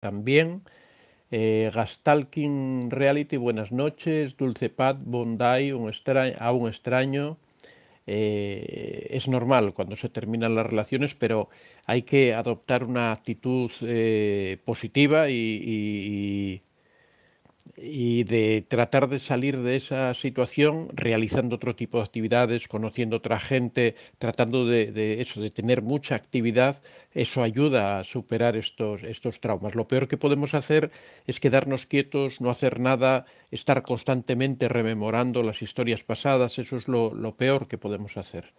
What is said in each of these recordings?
también. Gastalking Reality, buenas noches. Dulce Paz, Bondi, a un extraño. Es normal cuando se terminan las relaciones, pero hay que adoptar una actitud positiva y de tratar de salir de esa situación realizando otro tipo de actividades, conociendo otra gente, tratando de eso, de tener mucha actividad. Eso ayuda a superar estos traumas. Lo peor que podemos hacer es quedarnos quietos, no hacer nada, estar constantemente rememorando las historias pasadas. Eso es lo peor que podemos hacer.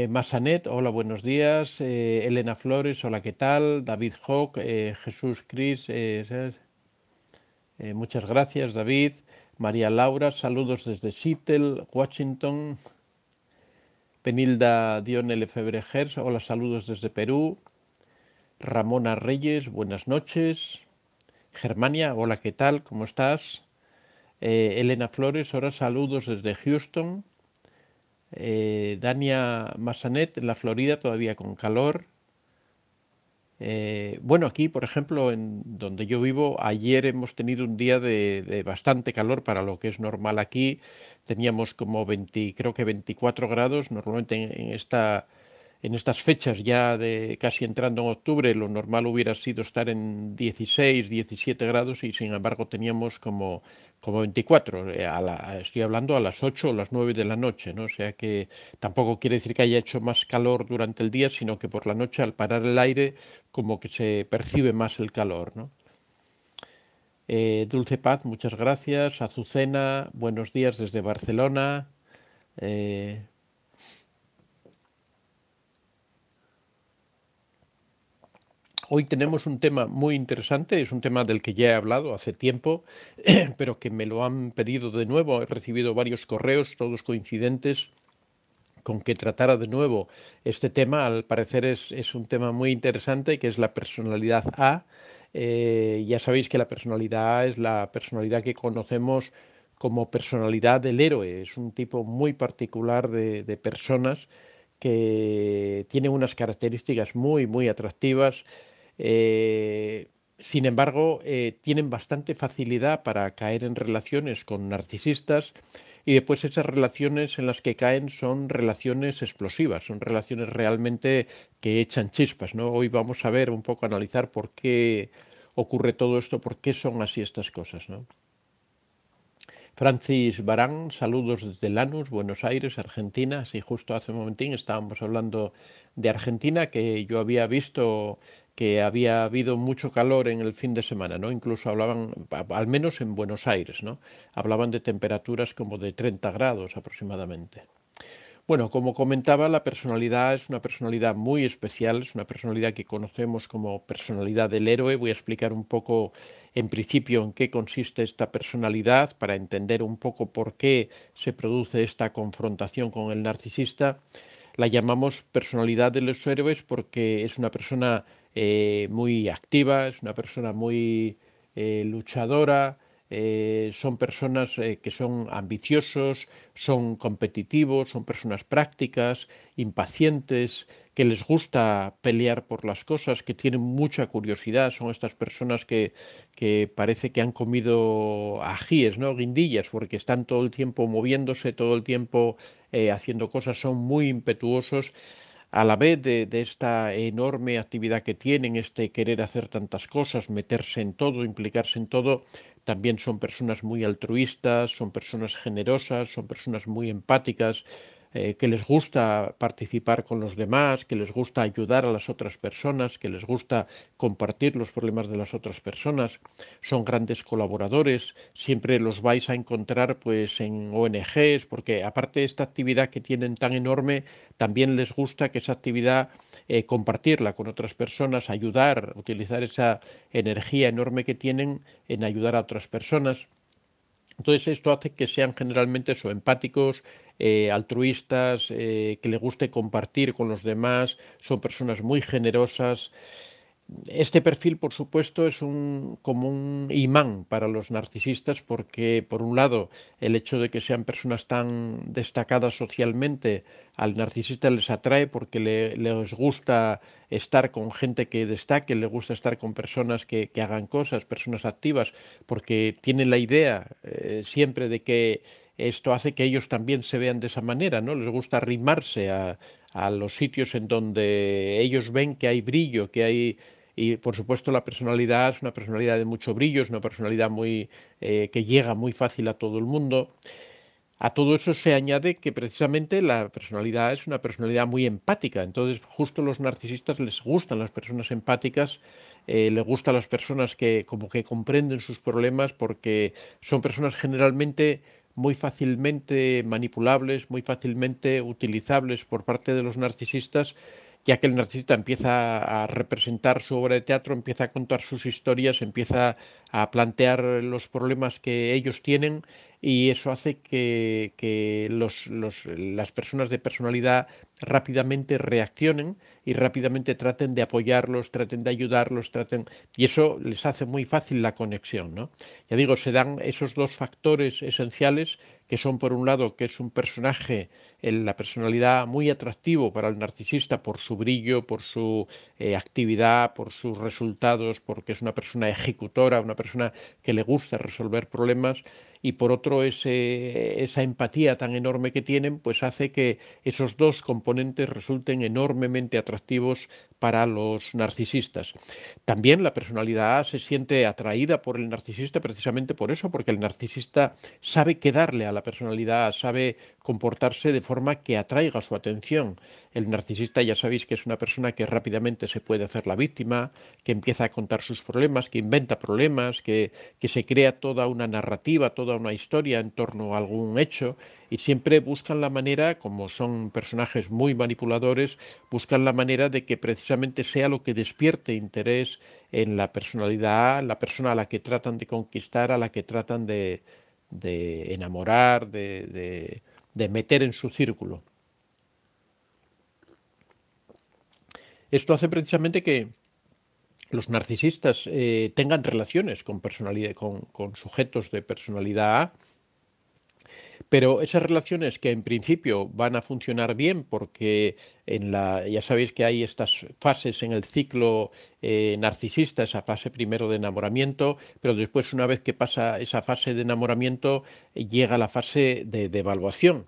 Massanet, hola, buenos días. Elena Flores, hola, ¿qué tal? David Hawk, Jesús Cris, muchas gracias, David. María Laura, saludos desde Seattle, Washington. Penilda Dion Lefebvre-Gers, hola, saludos desde Perú. Ramona Reyes, buenas noches. Germania, hola, ¿qué tal? ¿Cómo estás? Elena Flores, hola, saludos desde Houston. Dania Massanet, en la Florida, todavía con calor. Bueno, aquí, por ejemplo, en donde yo vivo, ayer hemos tenido un día de bastante calor para lo que es normal aquí. Teníamos como 20, creo que 24 grados. Normalmente en estas fechas ya de casi entrando en octubre, lo normal hubiera sido estar en 16, 17 grados y sin embargo teníamos como 24. Estoy hablando a las 8 o las 9 de la noche, ¿no? O sea que tampoco quiere decir que haya hecho más calor durante el día, sino que por la noche al parar el aire como que se percibe más el calor, ¿no? Dulce Paz, muchas gracias. Azucena, buenos días desde Barcelona. Eh, Hoy tenemos un tema muy interesante, es un tema del que ya he hablado hace tiempo, pero que me lo han pedido de nuevo. He recibido varios correos, todos coincidentes, con que tratara de nuevo este tema. Al parecer es un tema muy interesante, que es la personalidad A. Ya sabéis que la personalidad A es la personalidad que conocemos como personalidad del héroe. Es un tipo muy particular de personas que tienen unas características muy atractivas. Sin embargo, tienen bastante facilidad para caer en relaciones con narcisistas y después esas relaciones en las que caen son relaciones explosivas, son relaciones realmente que echan chispas, ¿no? Hoy vamos a ver un poco, analizar por qué ocurre todo esto, por qué son así estas cosas, ¿no? Francis Barán, saludos desde Lanús, Buenos Aires, Argentina. Sí, justo hace un momentín estábamos hablando de Argentina, que yo había visto que había habido mucho calor en el fin de semana, ¿no? Incluso hablaban, al menos en Buenos Aires, ¿no? Hablaban de temperaturas como de 30 grados aproximadamente. Bueno, como comentaba, la personalidad es una personalidad muy especial, es una personalidad que conocemos como personalidad del héroe. Voy a explicar un poco, en principio, en qué consiste esta personalidad para entender un poco por qué se produce esta confrontación con el narcisista. La llamamos personalidad de los héroes porque es una persona muy activa, es una persona muy luchadora, son personas que son ambiciosos, son competitivos, son personas prácticas, impacientes, que les gusta pelear por las cosas, que tienen mucha curiosidad, son estas personas que parece que han comido ajíes, ¿no? Guindillas, porque están todo el tiempo moviéndose, todo el tiempo haciendo cosas, son muy impetuosos a la vez de esta enorme actividad que tienen, este querer hacer tantas cosas, meterse en todo, implicarse en todo, también son personas muy altruistas, son personas generosas, son personas muy empáticas, que les gusta participar con los demás, que les gusta ayudar a las otras personas, que les gusta compartir los problemas de las otras personas, son grandes colaboradores, siempre los vais a encontrar pues en ONGs, porque aparte de esta actividad que tienen tan enorme, también les gusta que esa actividad compartirla con otras personas, ayudar, utilizar esa energía enorme que tienen en ayudar a otras personas. Entonces esto hace que sean generalmente eso, empáticos, altruistas, que les guste compartir con los demás, son personas muy generosas. Este perfil, por supuesto, es como un imán para los narcisistas porque, por un lado, el hecho de que sean personas tan destacadas socialmente, al narcisista les atrae porque les gusta estar con gente que destaque, le gusta estar con personas que hagan cosas, personas activas, porque tienen la idea siempre de que esto hace que ellos también se vean de esa manera, ¿no? Les gusta arrimarse a los sitios en donde ellos ven que hay brillo, que hay... Y por supuesto la personalidad es una personalidad de mucho brillo, es una personalidad muy que llega muy fácil a todo el mundo. A todo eso se añade que precisamente la personalidad es una personalidad muy empática. Entonces, justo a los narcisistas les gustan las personas empáticas, les gustan las personas que como que comprenden sus problemas porque son personas generalmente muy fácilmente manipulables, muy fácilmente utilizables por parte de los narcisistas, ya que el narcisista empieza a representar su obra de teatro, empieza a contar sus historias, empieza a plantear los problemas que ellos tienen y eso hace que las personas de personalidad rápidamente reaccionen y rápidamente traten de apoyarlos, traten de ayudarlos, y eso les hace muy fácil la conexión, ¿no? Ya digo, se dan esos dos factores esenciales que son por un lado que es un personaje en la personalidad muy atractivo para el narcisista por su brillo, por su actividad, por sus resultados, porque es una persona ejecutora, una persona que le gusta resolver problemas y por otro esa empatía tan enorme que tienen, pues hace que esos dos componentes resulten enormemente atractivos para los narcisistas. También la personalidad se siente atraída por el narcisista precisamente por eso, porque el narcisista sabe qué darle a la personalidad, sabe comportarse de forma que atraiga su atención. El narcisista ya sabéis que es una persona que rápidamente se puede hacer la víctima, que empieza a contar sus problemas, que inventa problemas, que se crea toda una narrativa, toda una historia en torno a algún hecho y siempre buscan la manera, como son personajes muy manipuladores, buscan la manera de que precisamente sea lo que despierte interés en la personalidad, la persona a la que tratan de conquistar, a la que tratan de enamorar, de meter en su círculo. Esto hace precisamente que los narcisistas tengan relaciones con personalidad, con sujetos de personalidad A, pero esas relaciones que en principio van a funcionar bien porque ya sabéis que hay estas fases en el ciclo narcisista, esa fase primero de enamoramiento, pero después una vez que pasa esa fase de enamoramiento llega la fase de evaluación.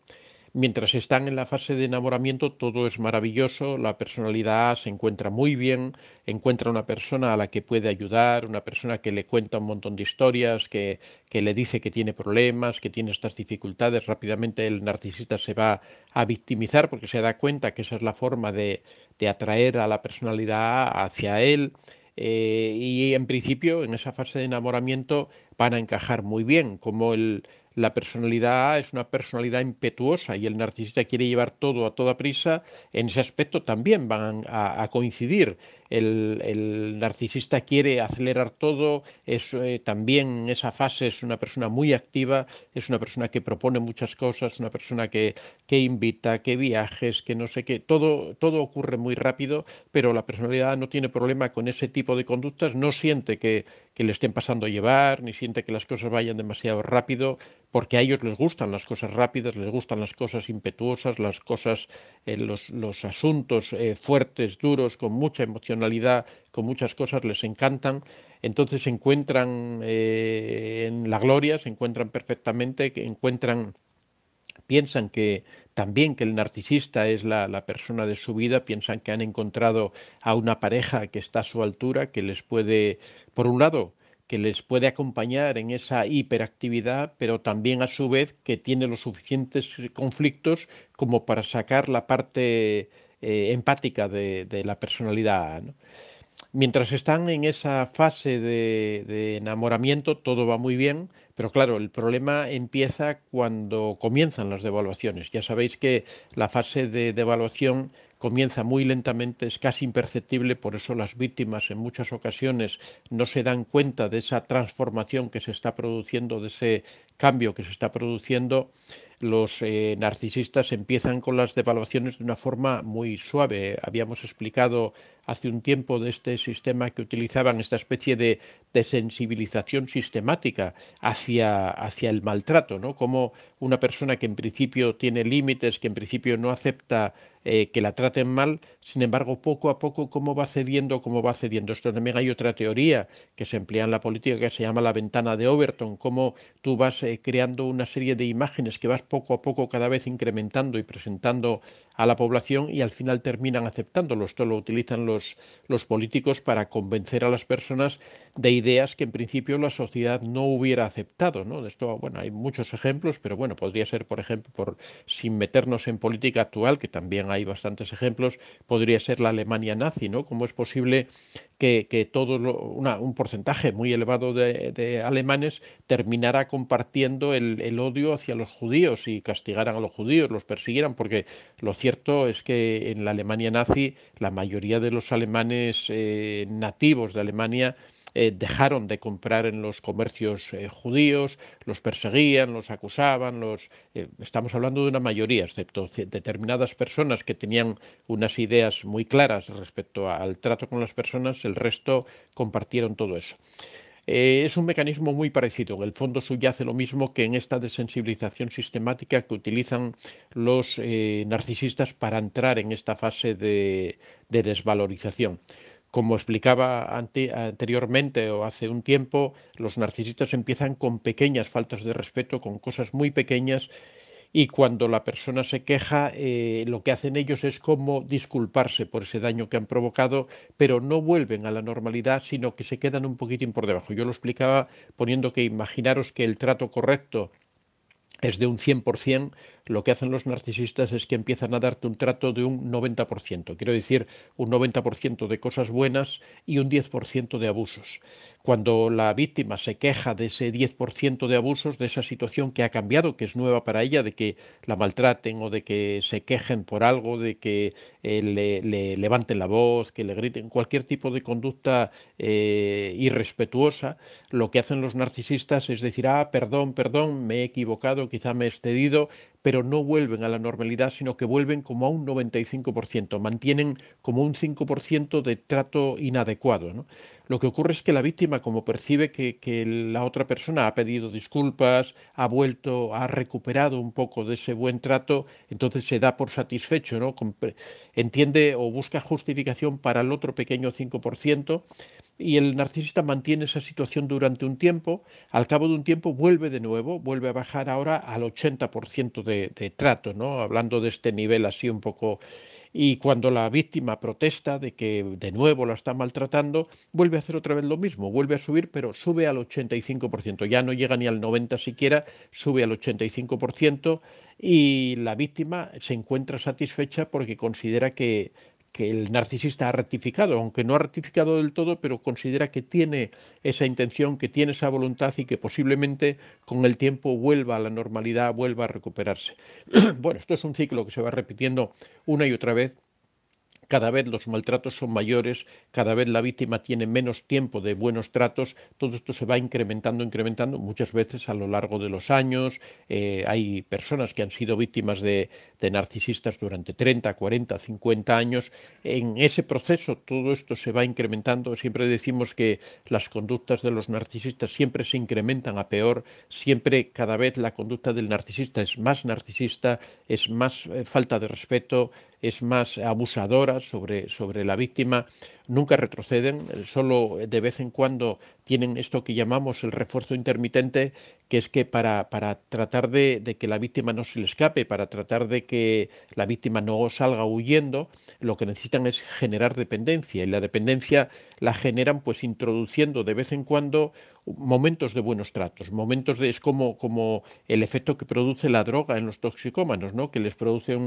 Mientras están en la fase de enamoramiento, todo es maravilloso, la personalidad se encuentra muy bien, encuentra una persona a la que puede ayudar, una persona que le cuenta un montón de historias, que le dice que tiene problemas, que tiene estas dificultades. Rápidamente el narcisista se va a victimizar porque se da cuenta que esa es la forma de atraer a la personalidad hacia él. Y en principio, en esa fase de enamoramiento, van a encajar muy bien, como la personalidad A es una personalidad impetuosa y el narcisista quiere llevar todo a toda prisa, en ese aspecto también van a coincidir. El narcisista quiere acelerar todo, también en esa fase es una persona muy activa, es una persona que propone muchas cosas, una persona que invita, que viajes, que no sé qué, todo ocurre muy rápido, pero la personalidad no tiene problema con ese tipo de conductas, no siente que le estén pasando a llevar, ni siente que las cosas vayan demasiado rápido, porque a ellos les gustan las cosas rápidas, les gustan las cosas impetuosas, las cosas, los asuntos fuertes, duros, con mucha emocionalidad, con muchas cosas, les encantan. Entonces se encuentran en la gloria, se encuentran perfectamente, que encuentran piensan que también que el narcisista es la persona de su vida, piensan que han encontrado a una pareja que está a su altura, que les puede, por un lado, que les puede acompañar en esa hiperactividad, pero también a su vez que tiene los suficientes conflictos como para sacar la parte empática de la personalidad, ¿no? Mientras están en esa fase de enamoramiento, todo va muy bien, pero claro, el problema empieza cuando comienzan las devaluaciones. Ya sabéis que la fase de devaluación comienza muy lentamente, es casi imperceptible, por eso las víctimas en muchas ocasiones no se dan cuenta de esa transformación que se está produciendo, de ese cambio que se está produciendo. Los narcisistas empiezan con las devaluaciones de una forma muy suave. Habíamos explicado hace un tiempo de este sistema que utilizaban, esta especie de sensibilización sistemática hacia el maltrato, ¿no? Como una persona que en principio tiene límites, que en principio no acepta que la traten mal, sin embargo, poco a poco, cómo va cediendo, cómo va cediendo. Esto también hay otra teoría que se emplea en la política que se llama la ventana de Overton, cómo tú vas creando una serie de imágenes que vas poco a poco cada vez incrementando y presentando a la población y al final terminan aceptándolo. Esto lo utilizan los políticos para convencer a las personas de ideas que en principio la sociedad no hubiera aceptado, ¿no? De esto, bueno, hay muchos ejemplos, pero bueno, podría ser, por ejemplo, sin meternos en política actual, que también hay bastantes ejemplos, podría ser la Alemania nazi, ¿no? ¿Cómo es posible que todo un porcentaje muy elevado de alemanes terminara compartiendo el odio hacia los judíos y castigaran a los judíos, los persiguieran? Porque lo cierto es que en la Alemania nazi la mayoría de los alemanes nativos de Alemania dejaron de comprar en los comercios judíos, los perseguían, los acusaban, estamos hablando de una mayoría, excepto determinadas personas que tenían unas ideas muy claras respecto al trato con las personas, el resto compartieron todo eso. Es un mecanismo muy parecido. En el fondo subyace lo mismo que en esta desensibilización sistemática que utilizan los narcisistas para entrar en esta fase de desvalorización. Como explicaba anteriormente o hace un tiempo, los narcisistas empiezan con pequeñas faltas de respeto, con cosas muy pequeñas, y cuando la persona se queja, lo que hacen ellos es como disculparse por ese daño que han provocado, pero no vuelven a la normalidad, sino que se quedan un poquitín por debajo. Yo lo explicaba poniendo que imaginaros que el trato correcto es de un 100%, lo que hacen los narcisistas es que empiezan a darte un trato de un 90%. Quiero decir, un 90% de cosas buenas y un 10% de abusos. Cuando la víctima se queja de ese 10% de abusos, de esa situación que ha cambiado, que es nueva para ella, de que la maltraten o de que se quejen por algo, de que le levanten la voz, que le griten, cualquier tipo de conducta irrespetuosa, lo que hacen los narcisistas es decir, perdón, perdón, me he equivocado, quizá me he excedido, pero no vuelven a la normalidad, sino que vuelven como a un 95%, mantienen como un 5% de trato inadecuado, ¿no? Lo que ocurre es que la víctima, como percibe que la otra persona ha pedido disculpas, ha vuelto, ha recuperado un poco de ese buen trato, entonces se da por satisfecho, ¿no? Entiende o busca justificación para el otro pequeño 5%, y el narcisista mantiene esa situación durante un tiempo, al cabo de un tiempo vuelve de nuevo, vuelve a bajar ahora al 80% de trato, ¿no? Hablando de este nivel así un poco. Y cuando la víctima protesta de que de nuevo la está maltratando, vuelve a hacer otra vez lo mismo, vuelve a subir, pero sube al 85%, ya no llega ni al 90% siquiera, sube al 85%, y la víctima se encuentra satisfecha porque considera que el narcisista ha rectificado, aunque no ha rectificado del todo, pero considera que tiene esa intención, que tiene esa voluntad y que posiblemente con el tiempo vuelva a la normalidad, vuelva a recuperarse. Bueno, esto es un ciclo que se va repitiendo una y otra vez. Cada vez los maltratos son mayores, cada vez la víctima tiene menos tiempo de buenos tratos, todo esto se va incrementando, incrementando, muchas veces a lo largo de los años. Hay personas que han sido víctimas de narcisistas durante 30, 40, 50 años. En ese proceso todo esto se va incrementando. Siempre decimos que las conductas de los narcisistas siempre se incrementan a peor, siempre cada vez la conducta del narcisista es más falta de respeto, es más abusadora sobre la víctima, nunca retroceden, solo de vez en cuando tienen esto que llamamos el refuerzo intermitente, que es que para tratar de que la víctima no se le escape, para tratar de que la víctima no salga huyendo, lo que necesitan es generar dependencia, y la dependencia la generan pues introduciendo de vez en cuando momentos de buenos tratos, es como el efecto que produce la droga en los toxicómanos, ¿no? Que les produce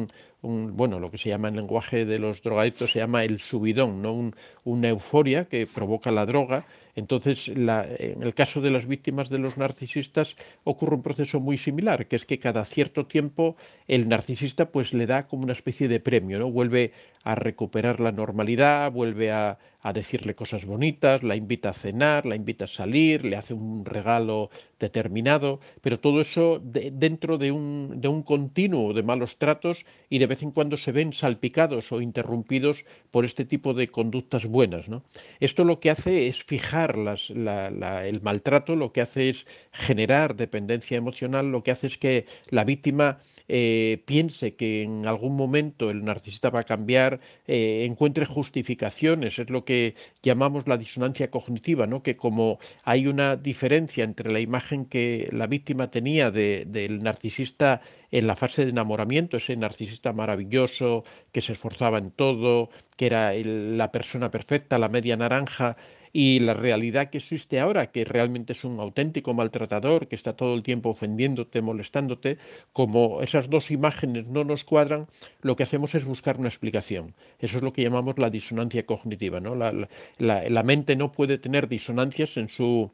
bueno, lo que se llama en lenguaje de los drogadictos se llama el subidón, ¿no? Una euforia que provoca la droga. Entonces, en el caso de las víctimas de los narcisistas ocurre un proceso muy similar, que es que cada cierto tiempo el narcisista pues le da como una especie de premio, ¿no? Vuelve a recuperar la normalidad, vuelve a decirle cosas bonitas, la invita a cenar, la invita a salir, le hace un regalo determinado, pero todo eso dentro de un continuo de malos tratos y de vez en cuando se ven salpicados o interrumpidos por este tipo de conductas buenas, ¿no? Esto lo que hace es fijar el maltrato, lo que hace es generar dependencia emocional, lo que hace es que la víctima piense que en algún momento el narcisista va a cambiar, encuentre justificaciones, es lo que llamamos la disonancia cognitiva, ¿no? Que como hay una diferencia entre la imagen que la víctima tenía del narcisista en la fase de enamoramiento, ese narcisista maravilloso que se esforzaba en todo, que era la persona perfecta, la media naranja, y la realidad que existe ahora, que realmente es un auténtico maltratador, que está todo el tiempo ofendiéndote, molestándote, como esas dos imágenes no nos cuadran, lo que hacemos es buscar una explicación. Eso es lo que llamamos la disonancia cognitiva, ¿no? La mente no puede tener disonancias en su...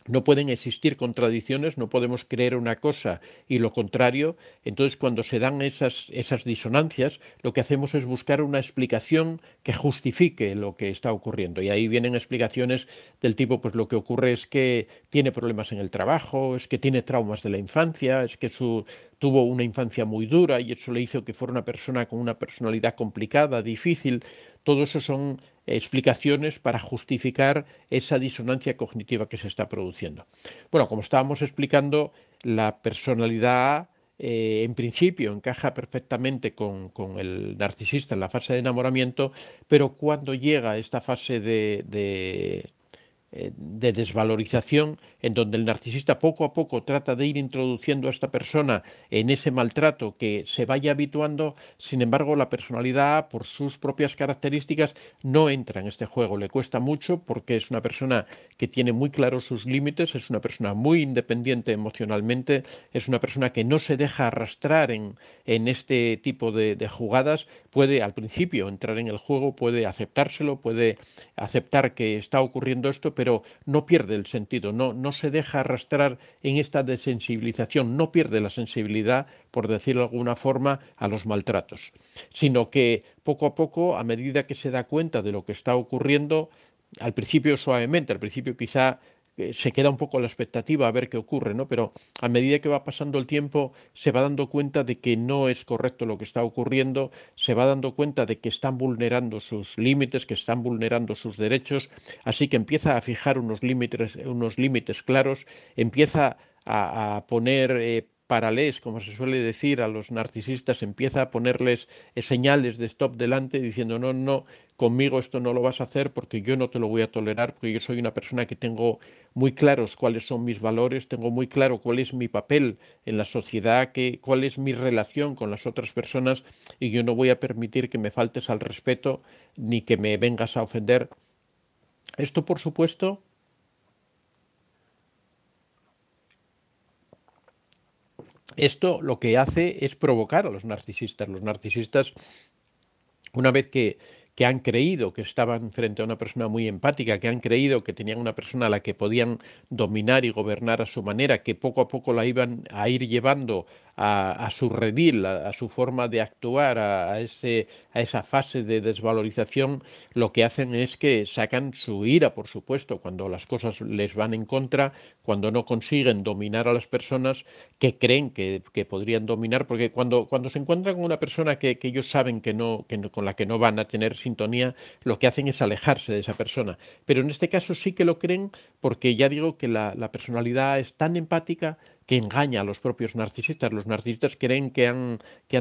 No pueden existir contradicciones, no podemos creer una cosa y lo contrario. Entonces, cuando se dan esas disonancias, lo que hacemos es buscar una explicación que justifique lo que está ocurriendo. Y ahí vienen explicaciones del tipo, pues lo que ocurre es que tiene problemas en el trabajo, es que tiene traumas de la infancia, es que tuvo una infancia muy dura y eso le hizo que fuera una persona con una personalidad complicada, difícil. Todo eso son explicaciones para justificar esa disonancia cognitiva que se está produciendo. Bueno, como estábamos explicando, la personalidad A, en principio encaja perfectamente con el narcisista en la fase de enamoramiento, pero cuando llega a esta fase de desvalorización, en donde el narcisista poco a poco trata de ir introduciendo a esta persona en ese maltrato, que se vaya habituando. Sin embargo, la personalidad, por sus propias características, no entra en este juego. Le cuesta mucho porque es una persona que tiene muy claros sus límites, es una persona muy independiente emocionalmente, es una persona que no se deja arrastrar en este tipo de jugadas. Puede al principio entrar en el juego, puede aceptárselo, puede aceptar que está ocurriendo esto, pero no pierde el sentido, no se deja arrastrar en esta desensibilización, no pierde la sensibilidad, por decirlo de alguna forma, a los maltratos, sino que poco a poco, a medida que se da cuenta de lo que está ocurriendo, al principio suavemente, al principio quizá se queda un poco la expectativa a ver qué ocurre, ¿no? Pero a medida que va pasando el tiempo se va dando cuenta de que no es correcto lo que está ocurriendo, se va dando cuenta de que están vulnerando sus límites, que están vulnerando sus derechos, así que empieza a fijar unos límites claros, empieza a poner paralés, como se suele decir a los narcisistas, empieza a ponerles señales de stop delante diciendo no, no, conmigo esto no lo vas a hacer porque yo no te lo voy a tolerar, porque yo soy una persona que tengo muy claros cuáles son mis valores, tengo muy claro cuál es mi papel en la sociedad, cuál es mi relación con las otras personas y yo no voy a permitir que me faltes al respeto ni que me vengas a ofender. Esto, por supuesto, esto lo que hace es provocar a los narcisistas. Los narcisistas, una vez que han creído que estaban frente a una persona muy empática, que han creído que tenían una persona a la que podían dominar y gobernar a su manera, que poco a poco la iban a ir llevando a su redil, a su forma de actuar, a esa fase de desvalorización, lo que hacen es que sacan su ira, por supuesto, cuando las cosas les van en contra, cuando no consiguen dominar a las personas que creen que podrían dominar, porque cuando se encuentran con una persona que ellos saben con la que no van a tener sintonía, lo que hacen es alejarse de esa persona. Pero en este caso sí que lo creen porque ya digo que la personalidad es tan empática que engaña a los propios narcisistas. Los narcisistas creen que han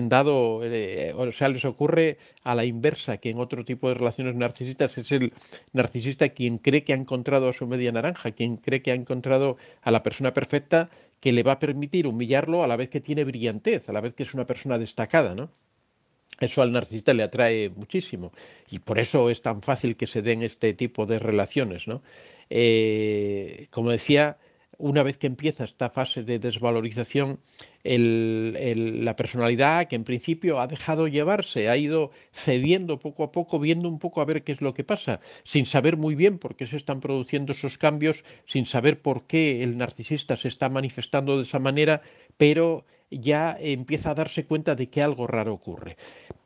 dado, o sea, les ocurre a la inversa, que en otro tipo de relaciones narcisistas es el narcisista quien cree que ha encontrado a su media naranja, quien cree que ha encontrado a la persona perfecta que le va a permitir humillarlo a la vez que tiene brillantez, a la vez que es una persona destacada, ¿no? Eso al narcisista le atrae muchísimo y por eso es tan fácil que se den este tipo de relaciones, ¿no? Como decía, una vez que empieza esta fase de desvalorización, la personalidad que en principio ha dejado llevarse, ha ido cediendo poco a poco, viendo un poco a ver qué es lo que pasa, sin saber muy bien por qué se están produciendo esos cambios, sin saber por qué el narcisista se está manifestando de esa manera, pero ya empieza a darse cuenta de que algo raro ocurre.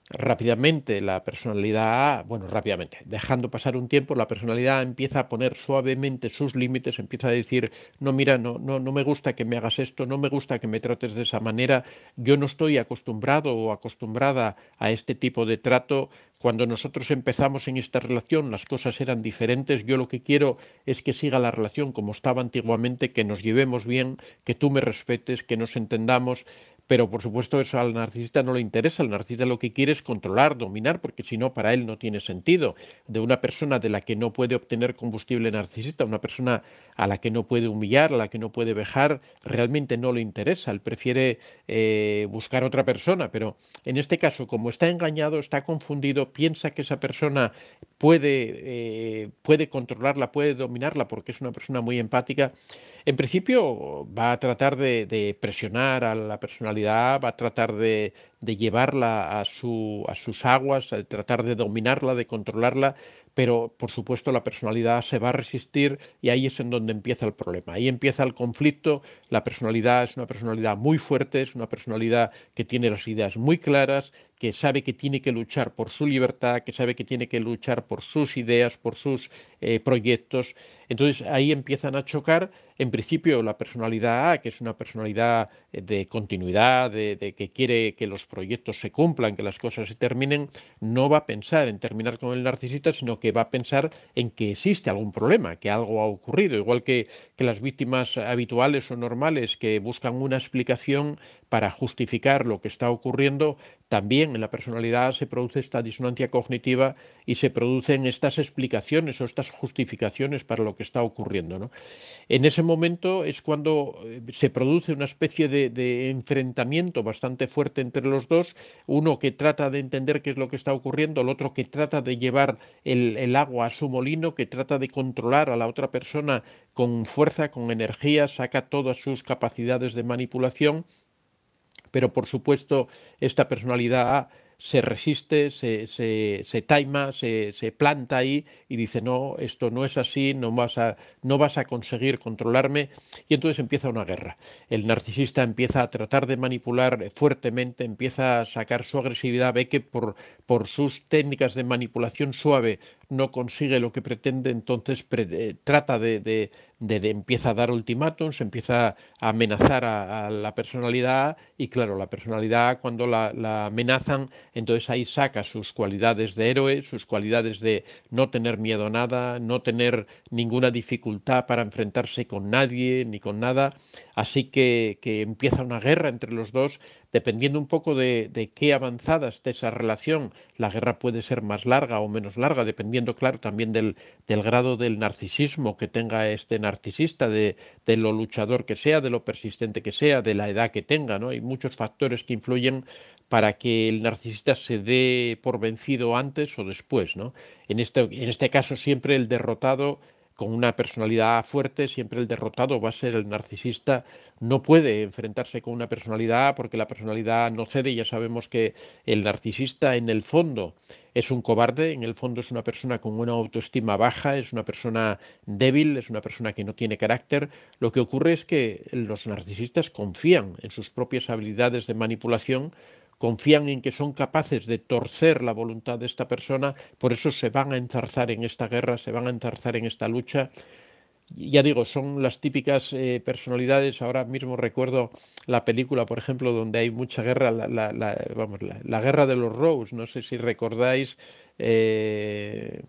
Rápidamente la personalidad A, bueno, rápidamente, dejando pasar un tiempo, la personalidad A empieza a poner suavemente sus límites, empieza a decir, no, mira, no me gusta que me hagas esto, no me gusta que me trates de esa manera, yo no estoy acostumbrado o acostumbrada a este tipo de trato. Cuando nosotros empezamos en esta relación, las cosas eran diferentes. Yo lo que quiero es que siga la relación como estaba antiguamente, que nos llevemos bien, que tú me respetes, que nos entendamos. Pero por supuesto eso al narcisista no le interesa. El narcisista lo que quiere es controlar, dominar, porque si no, para él no tiene sentido. De una persona de la que no puede obtener combustible narcisista, una persona a la que no puede humillar, a la que no puede vejar, realmente no le interesa. Él prefiere buscar otra persona. Pero en este caso, como está engañado, está confundido, piensa que esa persona puede controlarla, puede dominarla, porque es una persona muy empática. En principio va a tratar de presionar a la personalidad, va a tratar de llevarla a sus aguas, a tratar de dominarla, de controlarla, pero por supuesto la personalidad se va a resistir y ahí es en donde empieza el problema. Ahí empieza el conflicto. La personalidad es una personalidad muy fuerte, es una personalidad que tiene las ideas muy claras, que sabe que tiene que luchar por su libertad, que sabe que tiene que luchar por sus ideas, por sus proyectos. Entonces ahí empiezan a chocar. En principio la personalidad A, que es una personalidad de continuidad, de que quiere que los proyectos se cumplan, que las cosas se terminen, no va a pensar en terminar con el narcisista, sino que va a pensar en que existe algún problema, que algo ha ocurrido, igual que las víctimas habituales o normales que buscan una explicación para justificar lo que está ocurriendo. También en la personalidad se produce esta disonancia cognitiva y se producen estas explicaciones o estas justificaciones para lo que está ocurriendo, ¿no? En ese momento es cuando se produce una especie de enfrentamiento bastante fuerte entre los dos, uno que trata de entender qué es lo que está ocurriendo, el otro que trata de llevar el agua a su molino, que trata de controlar a la otra persona con fuerza, con energía, saca todas sus capacidades de manipulación, pero por supuesto esta personalidad se resiste, se taima, se planta ahí y dice, no, esto no es así, no vas a conseguir controlarme, y entonces empieza una guerra. El narcisista empieza a tratar de manipular fuertemente, empieza a sacar su agresividad, ve que por sus técnicas de manipulación suave no consigue lo que pretende, entonces trata empieza a dar ultimátums, empieza a amenazar a la personalidad y claro, la personalidad cuando la amenazan, entonces ahí saca sus cualidades de héroe, sus cualidades de no tener miedo a nada, no tener ninguna dificultad para enfrentarse con nadie ni con nada, así que empieza una guerra entre los dos. Dependiendo un poco de qué avanzada esté esa relación, la guerra puede ser más larga o menos larga, dependiendo, claro, también del grado del narcisismo que tenga este narcisista, de lo luchador que sea, de lo persistente que sea, de la edad que tenga, ¿no? Hay muchos factores que influyen para que el narcisista se dé por vencido antes o después, ¿no? En este caso siempre el derrotado con una personalidad fuerte, siempre el derrotado va a ser el narcisista. No puede enfrentarse con una personalidad porque la personalidad no cede. Ya sabemos que el narcisista en el fondo es un cobarde, en el fondo es una persona con una autoestima baja, es una persona débil, es una persona que no tiene carácter. Lo que ocurre es que los narcisistas confían en sus propias habilidades de manipulación, confían en que son capaces de torcer la voluntad de esta persona, por eso se van a enzarzar en esta guerra, se van a enzarzar en esta lucha. Ya digo, son las típicas personalidades. Ahora mismo recuerdo la película, por ejemplo, donde hay mucha guerra, la guerra de los Rose. No sé si recordáis eh,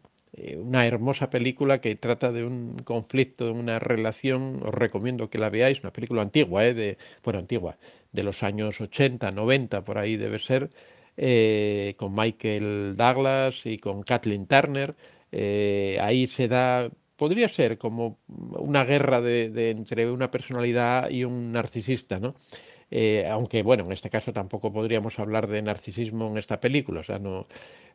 una hermosa película que trata de un conflicto, de una relación. Os recomiendo que la veáis, una película antigua, bueno, antigua, de los años 80, 90, por ahí debe ser, con Michael Douglas y con Kathleen Turner. Ahí se da, podría ser como una guerra entre una personalidad y un narcisista, ¿no? Aunque bueno, en este caso tampoco podríamos hablar de narcisismo en esta película, o sea, no.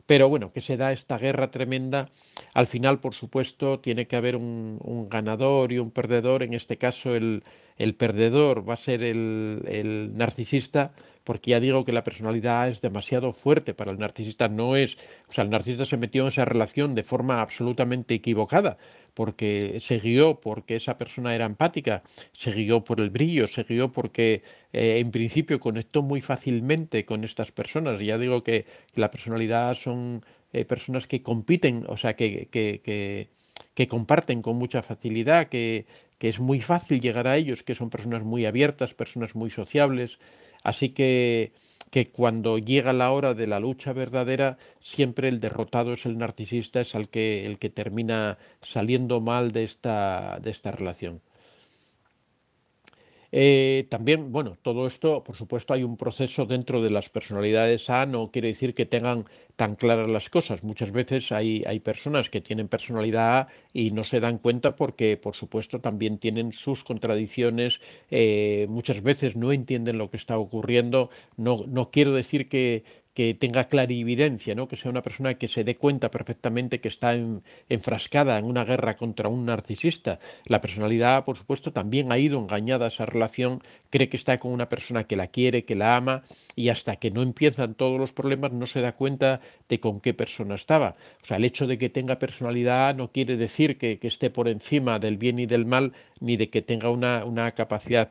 Pero bueno, que se da esta guerra tremenda. Al final, por supuesto, tiene que haber un ganador y un perdedor. En este caso, el perdedor va a ser el narcisista, porque ya digo que la personalidad es demasiado fuerte para el narcisista. No es, o sea, el narcisista se metió en esa relación de forma absolutamente equivocada, porque se guió porque esa persona era empática, se guió por el brillo, se guió porque en principio conectó muy fácilmente con estas personas. Ya digo que la personalidad son personas que compiten, o sea, que comparten con mucha facilidad, que es muy fácil llegar a ellos, que son personas muy abiertas, personas muy sociables. Así que cuando llega la hora de la lucha verdadera, siempre el derrotado es el narcisista, es el que termina saliendo mal de esta relación. También, bueno, todo esto, por supuesto, hay un proceso dentro de las personalidades A, no quiere decir que tengan tan claras las cosas. Muchas veces hay personas que tienen personalidad A y no se dan cuenta porque, por supuesto, también tienen sus contradicciones, muchas veces no entienden lo que está ocurriendo. No quiero decir que tenga clarividencia, ¿no? Que sea una persona que se dé cuenta perfectamente que está enfrascada en una guerra contra un narcisista. La personalidad, por supuesto, también ha ido engañada a esa relación, cree que está con una persona que la quiere, que la ama, y hasta que no empiezan todos los problemas no se da cuenta de con qué persona estaba. O sea, el hecho de que tenga personalidad no quiere decir que esté por encima del bien y del mal, ni de que tenga una capacidad.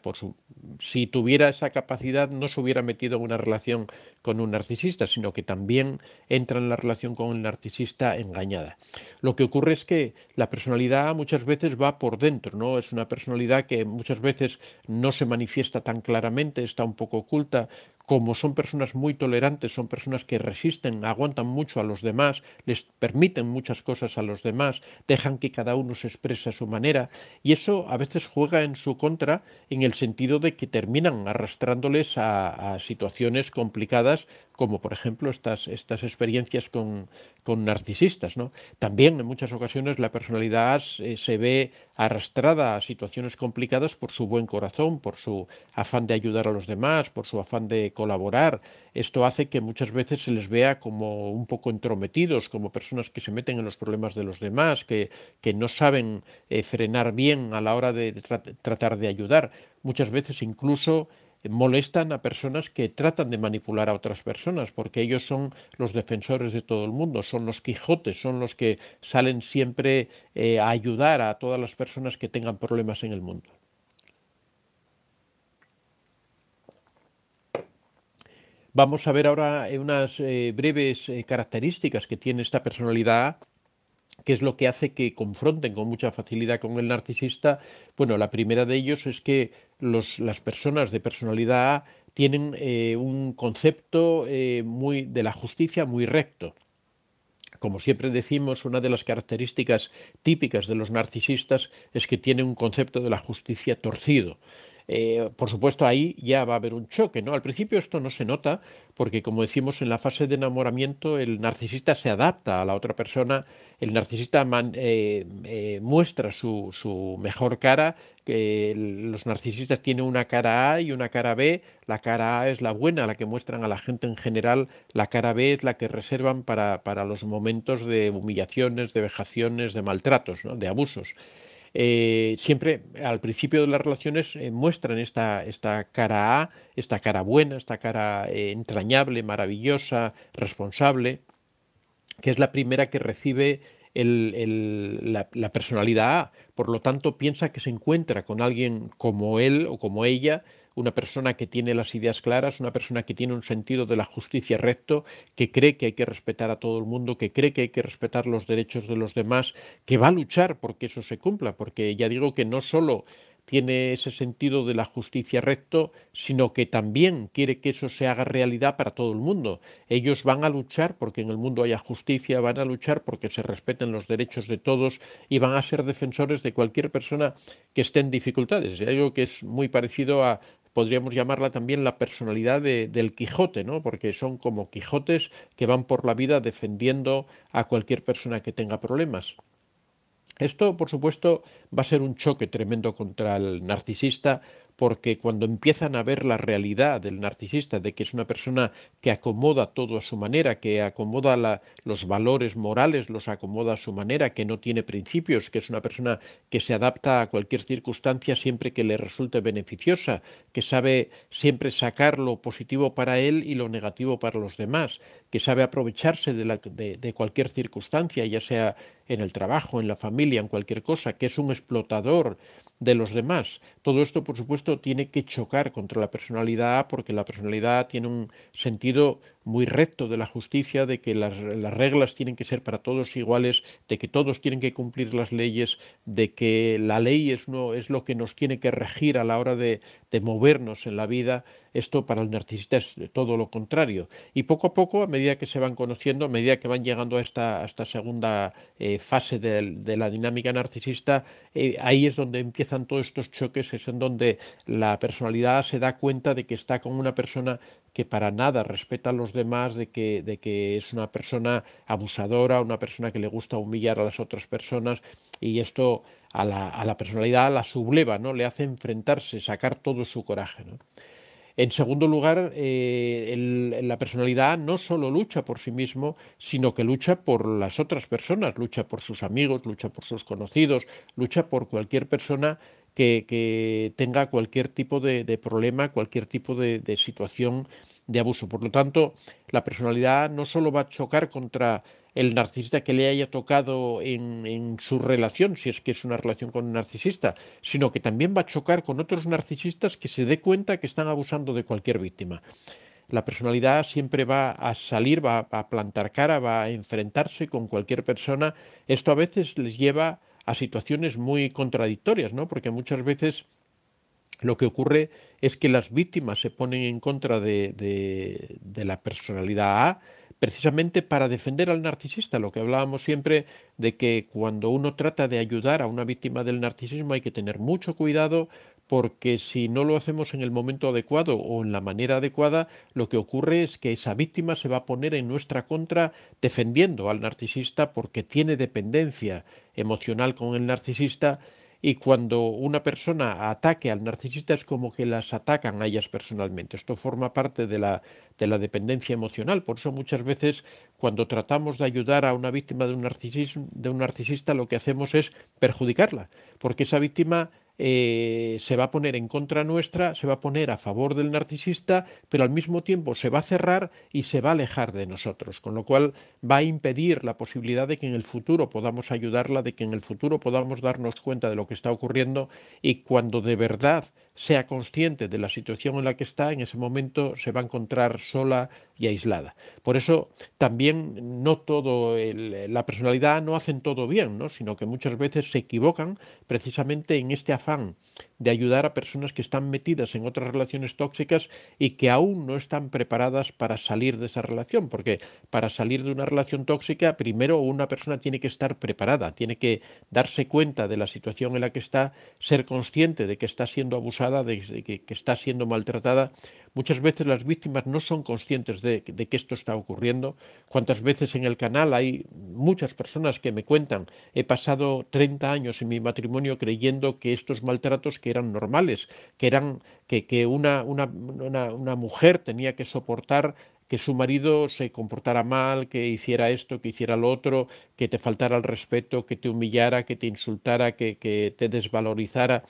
Si tuviera esa capacidad, no se hubiera metido en una relación con un narcisista, sino que también entra en la relación con el narcisista engañada. Lo que ocurre es que la personalidad muchas veces va por dentro, ¿no? Es una personalidad que muchas veces no se manifiesta tan claramente, está un poco oculta. Como son personas muy tolerantes, son personas que resisten, aguantan mucho a los demás, les permiten muchas cosas a los demás, dejan que cada uno se exprese a su manera, y eso a veces juega en su contra en el sentido de que terminan arrastrándoles a situaciones complicadas, como por ejemplo estas experiencias con narcisistas, ¿no? También en muchas ocasiones la personalidad se ve arrastrada a situaciones complicadas por su buen corazón, por su afán de ayudar a los demás, por su afán de colaborar. Esto hace que muchas veces se les vea como un poco entrometidos, como personas que se meten en los problemas de los demás, que no saben frenar bien a la hora de tratar de ayudar. Muchas veces incluso molestan a personas que tratan de manipular a otras personas, porque ellos son los defensores de todo el mundo, son los Quijotes, son los que salen siempre a ayudar a todas las personas que tengan problemas en el mundo. Vamos a ver ahora unas breves características que tiene esta personalidad, qué es lo que hace que confronten con mucha facilidad con el narcisista. Bueno, la primera de ellos es que las personas de personalidad A tienen un concepto muy de la justicia muy recto. Como siempre decimos, una de las características típicas de los narcisistas es que tienen un concepto de la justicia torcido. Por supuesto, ahí ya va a haber un choque, ¿no? Al principio esto no se nota porque, como decimos, en la fase de enamoramiento el narcisista se adapta a la otra persona, el narcisista muestra su mejor cara, que los narcisistas tienen una cara A y una cara B. La cara A es la buena, la que muestran a la gente en general, la cara B es la que reservan para los momentos de humillaciones, de vejaciones, de maltratos, ¿no? De abusos. Siempre al principio de las relaciones muestran esta cara A, esta cara buena, esta cara entrañable, maravillosa, responsable, que es la primera que recibe la personalidad A. Por lo tanto, piensa que se encuentra con alguien como él o como ella, una persona que tiene las ideas claras, una persona que tiene un sentido de la justicia recto, que cree que hay que respetar a todo el mundo, que cree que hay que respetar los derechos de los demás, que va a luchar porque eso se cumpla, porque ya digo que no solo tiene ese sentido de la justicia recto, sino que también quiere que eso se haga realidad para todo el mundo. Ellos van a luchar porque en el mundo haya justicia, van a luchar porque se respeten los derechos de todos y van a ser defensores de cualquier persona que esté en dificultades. Ya digo que es muy parecido a, podríamos llamarla también la personalidad del Quijote, ¿no? Porque son como Quijotes que van por la vida defendiendo a cualquier persona que tenga problemas. Esto, por supuesto, va a ser un choque tremendo contra el narcisista porque cuando empiezan a ver la realidad del narcisista, de que es una persona que acomoda todo a su manera, que acomoda los valores morales, los acomoda a su manera, que no tiene principios, que es una persona que se adapta a cualquier circunstancia siempre que le resulte beneficiosa, que sabe siempre sacar lo positivo para él y lo negativo para los demás, que sabe aprovecharse de cualquier circunstancia, ya sea en el trabajo, en la familia, en cualquier cosa, que es un explotador de los demás. Todo esto, por supuesto, tiene que chocar contra la personalidad A, porque la personalidad tiene un sentido muy recto de la justicia, de que las reglas tienen que ser para todos iguales, de que todos tienen que cumplir las leyes, de que la ley es lo que nos tiene que regir a la hora de movernos en la vida. Esto para el narcisista es todo lo contrario. Y poco a poco, a medida que se van conociendo, a medida que van llegando a esta segunda fase de la dinámica narcisista, ahí es donde empiezan todos estos choques, es en donde la personalidad se da cuenta de que está con una persona que para nada respeta a los demás, de que es una persona abusadora, una persona que le gusta humillar a las otras personas, y esto a la personalidad la subleva, ¿no? Le hace enfrentarse, sacar todo su coraje, ¿no? En segundo lugar, la personalidad no solo lucha por sí mismo, sino que lucha por las otras personas, lucha por sus amigos, lucha por sus conocidos, lucha por cualquier persona que tenga cualquier tipo de problema, cualquier tipo de situación de abuso. Por lo tanto, la personalidad no solo va a chocar contra el narcisista que le haya tocado en su relación, si es que es una relación con un narcisista, sino que también va a chocar con otros narcisistas que se dé cuenta que están abusando de cualquier víctima. La personalidad siempre va a salir, va a plantar cara, va a enfrentarse con cualquier persona. Esto a veces les lleva a situaciones muy contradictorias, ¿no? Porque muchas veces lo que ocurre es que las víctimas se ponen en contra de la personalidad A precisamente para defender al narcisista, lo que hablábamos siempre de que cuando uno trata de ayudar a una víctima del narcisismo hay que tener mucho cuidado, porque si no lo hacemos en el momento adecuado o en la manera adecuada, lo que ocurre es que esa víctima se va a poner en nuestra contra defendiendo al narcisista porque tiene dependencia emocional con el narcisista, y cuando una persona ataque al narcisista es como que las atacan a ellas personalmente. Esto forma parte de la dependencia emocional. Por eso muchas veces cuando tratamos de ayudar a una víctima de un narcisista, lo que hacemos es perjudicarla, porque esa víctima se va a poner en contra nuestra, se va a poner a favor del narcisista, pero al mismo tiempo se va a cerrar y se va a alejar de nosotros, con lo cual va a impedir la posibilidad de que en el futuro podamos ayudarla, de que en el futuro podamos darnos cuenta de lo que está ocurriendo, y cuando de verdad sea consciente de la situación en la que está, en ese momento se va a encontrar sola y aislada. Por eso también no todo, la personalidad no hacen todo bien, ¿no? Sino que muchas veces se equivocan precisamente en este afán de ayudar a personas que están metidas en otras relaciones tóxicas y que aún no están preparadas para salir de esa relación, porque para salir de una relación tóxica, primero una persona tiene que estar preparada, tiene que darse cuenta de la situación en la que está, ser consciente de que está siendo abusada, de que está siendo maltratada. Muchas veces las víctimas no son conscientes de que esto está ocurriendo. Cuántas veces en el canal hay muchas personas que me cuentan, he pasado 30 años en mi matrimonio creyendo que estos maltratos que eran normales, que una mujer tenía que soportar que su marido se comportara mal, que hiciera esto, que hiciera lo otro, que te faltara el respeto, que te humillara, que te insultara, que te desvalorizara.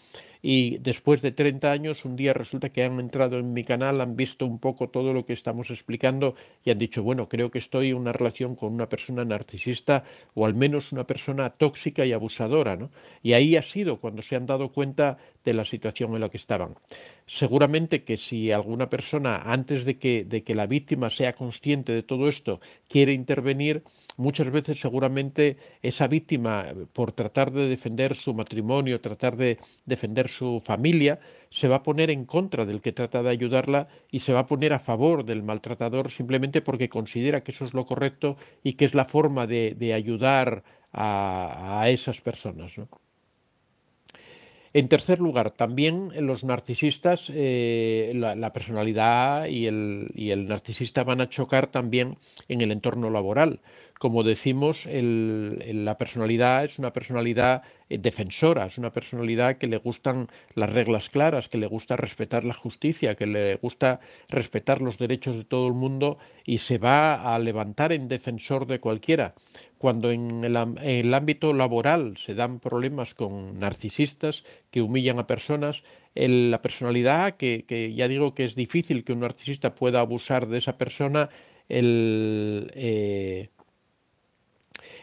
Y después de 30 años, un día resulta que han entrado en mi canal, han visto un poco todo lo que estamos explicando y han dicho, bueno, creo que estoy en una relación con una persona narcisista o al menos una persona tóxica y abusadora, ¿no? Y ahí ha sido cuando se han dado cuenta de la situación en la que estaban. Seguramente que si alguna persona, antes de que la víctima sea consciente de todo esto, quiere intervenir, muchas veces seguramente esa víctima, por tratar de defender su matrimonio, tratar de defender su familia, se va a poner en contra del que trata de ayudarla y se va a poner a favor del maltratador simplemente porque considera que eso es lo correcto y que es la forma de ayudar a esas personas, ¿no? En tercer lugar, también los narcisistas, la personalidad y el narcisista van a chocar también en el entorno laboral. como decimos, la personalidad es una personalidad defensora, es una personalidad que le gustan las reglas claras, que le gusta respetar la justicia, que le gusta respetar los derechos de todo el mundo y se va a levantar en defensor de cualquiera. Cuando en el ámbito laboral se dan problemas con narcisistas que humillan a personas, la personalidad, que ya digo que es difícil que un narcisista pueda abusar de esa persona, el,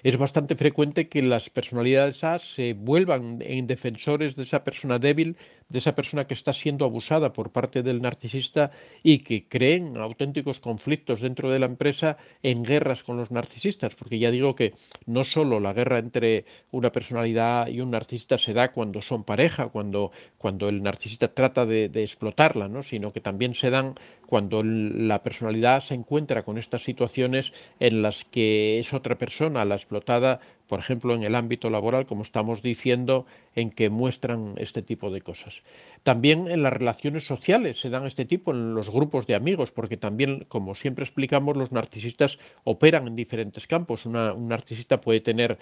es bastante frecuente que las personalidades A se vuelvan en defensores de esa persona débil, de esa persona que está siendo abusada por parte del narcisista y que creen auténticos conflictos dentro de la empresa en guerras con los narcisistas, porque ya digo que no solo la guerra entre una personalidad y un narcisista se da cuando son pareja, cuando el narcisista trata de explotarla, ¿no? Sino que también se dan cuando la personalidad se encuentra con estas situaciones en las que es otra persona la explotada, por ejemplo, en el ámbito laboral, como estamos diciendo, en que muestran este tipo de cosas. También en las relaciones sociales se dan este tipo, en los grupos de amigos, porque también, como siempre explicamos, los narcisistas operan en diferentes campos. Un narcisista puede tener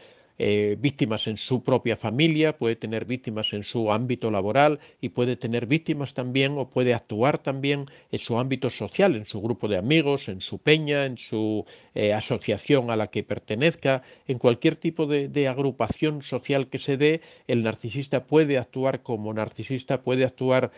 víctimas en su propia familia, puede tener víctimas en su ámbito laboral y puede tener víctimas también o puede actuar también en su ámbito social, en su grupo de amigos, en su peña, en su asociación a la que pertenezca, en cualquier tipo de agrupación social que se dé, el narcisista puede actuar como narcisista, puede actuar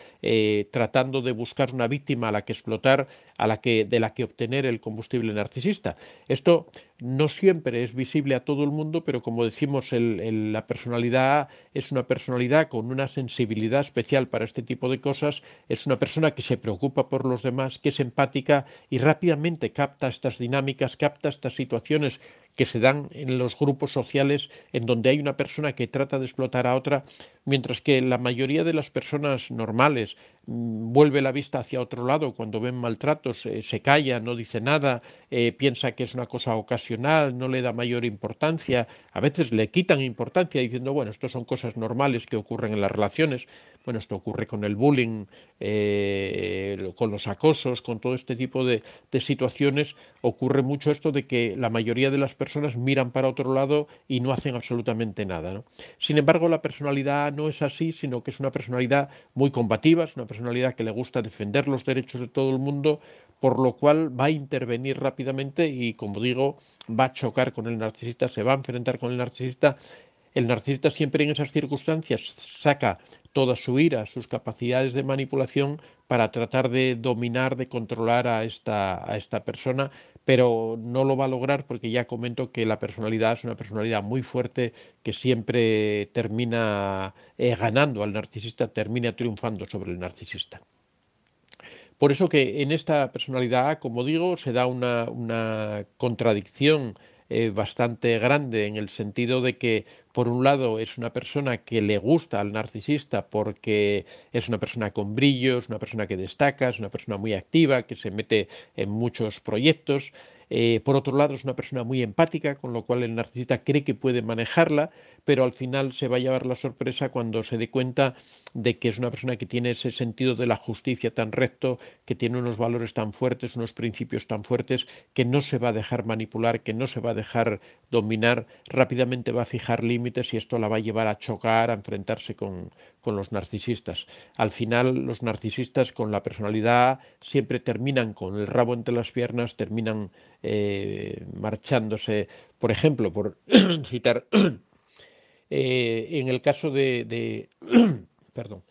tratando de buscar una víctima a la que explotar, de la que obtener el combustible narcisista. Esto no siempre es visible a todo el mundo, pero como decimos, la personalidad es una personalidad con una sensibilidad especial para este tipo de cosas, es una persona que se preocupa por los demás, que es empática y rápidamente capta estas dinámicas, capta estas situaciones que se dan en los grupos sociales en donde hay una persona que trata de explotar a otra, mientras que la mayoría de las personas normales vuelve la vista hacia otro lado cuando ven maltratos, se calla, no dice nada, piensa que es una cosa ocasional, no le da mayor importancia, a veces le quitan importancia diciendo, bueno, esto son cosas normales que ocurren en las relaciones, bueno, esto ocurre con el bullying, con los acosos, con todo este tipo de situaciones, ocurre mucho esto de que la mayoría de las personas miran para otro lado y no hacen absolutamente nada, ¿no? Sin embargo, la personalidad no es así, sino que es una personalidad muy combativa, es una personalidad que le gusta defender los derechos de todo el mundo, por lo cual va a intervenir rápidamente y, como digo, va a chocar con el narcisista, se va a enfrentar con el narcisista. El narcisista siempre en esas circunstancias saca toda su ira, sus capacidades de manipulación para tratar de dominar, de controlar a esta persona, pero no lo va a lograr porque ya comento que la personalidad es una personalidad muy fuerte que siempre termina ganando al narcisista, termina triunfando sobre el narcisista. Por eso que en esta personalidad, como digo, se da una contradicción bastante grande en el sentido de que, por un lado, es una persona que le gusta al narcisista porque es una persona con brillo, es una persona que destaca, es una persona muy activa, que se mete en muchos proyectos. Por otro lado, es una persona muy empática, con lo cual el narcisista cree que puede manejarla, pero al final se va a llevar la sorpresa cuando se dé cuenta de que es una persona que tiene ese sentido de la justicia tan recto, que tiene unos valores tan fuertes, unos principios tan fuertes, que no se va a dejar manipular, que no se va a dejar dominar, rápidamente va a fijar límites y esto la va a llevar a chocar, a enfrentarse con los narcisistas. Al final, los narcisistas con la personalidad siempre terminan con el rabo entre las piernas, terminan marchándose, por ejemplo, por citar, en el caso perdón,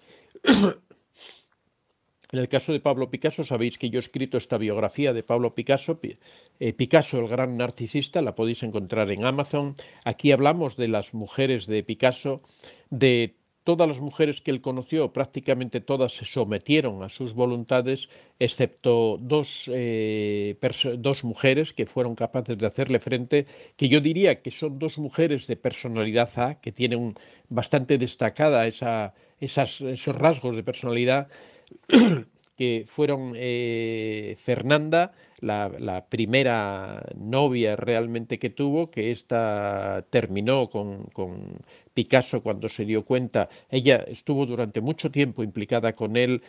en el caso de Pablo Picasso, sabéis que yo he escrito esta biografía de Pablo Picasso, Picasso, el gran narcisista, la podéis encontrar en Amazon. Aquí hablamos de las mujeres de Picasso, de todas las mujeres que él conoció, prácticamente todas se sometieron a sus voluntades, excepto dos mujeres que fueron capaces de hacerle frente, que yo diría que son dos mujeres de personalidad A, que tienen bastante destacada esos rasgos de personalidad, que fueron Fernanda, la primera novia realmente que tuvo, que esta terminó con Picasso cuando se dio cuenta. Ella estuvo durante mucho tiempo implicada con él,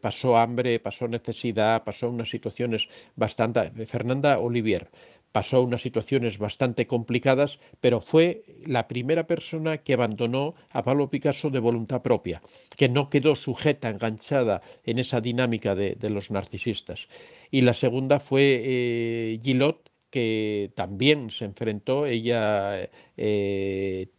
pasó hambre, pasó necesidad, pasó unas situaciones bastante. Fernanda Olivier. pasó unas situaciones bastante complicadas, pero fue la primera persona que abandonó a Pablo Picasso de voluntad propia, que no quedó sujeta, enganchada en esa dinámica de los narcisistas. Y la segunda fue Gillot, que también se enfrentó, ella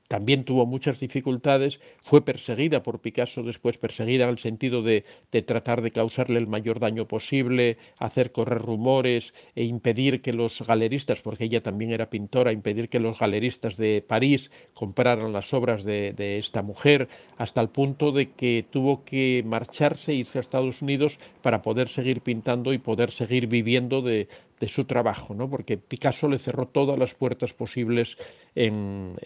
también tuvo muchas dificultades, fue perseguida por Picasso después, perseguida en el sentido de tratar de causarle el mayor daño posible, hacer correr rumores e impedir que los galeristas, porque ella también era pintora, impedir que los galeristas de París compraran las obras de esta mujer, hasta el punto de que tuvo que marcharse e irse a Estados Unidos para poder seguir pintando y poder seguir viviendo de su trabajo, ¿no? Porque Picasso le cerró todas las puertas posibles en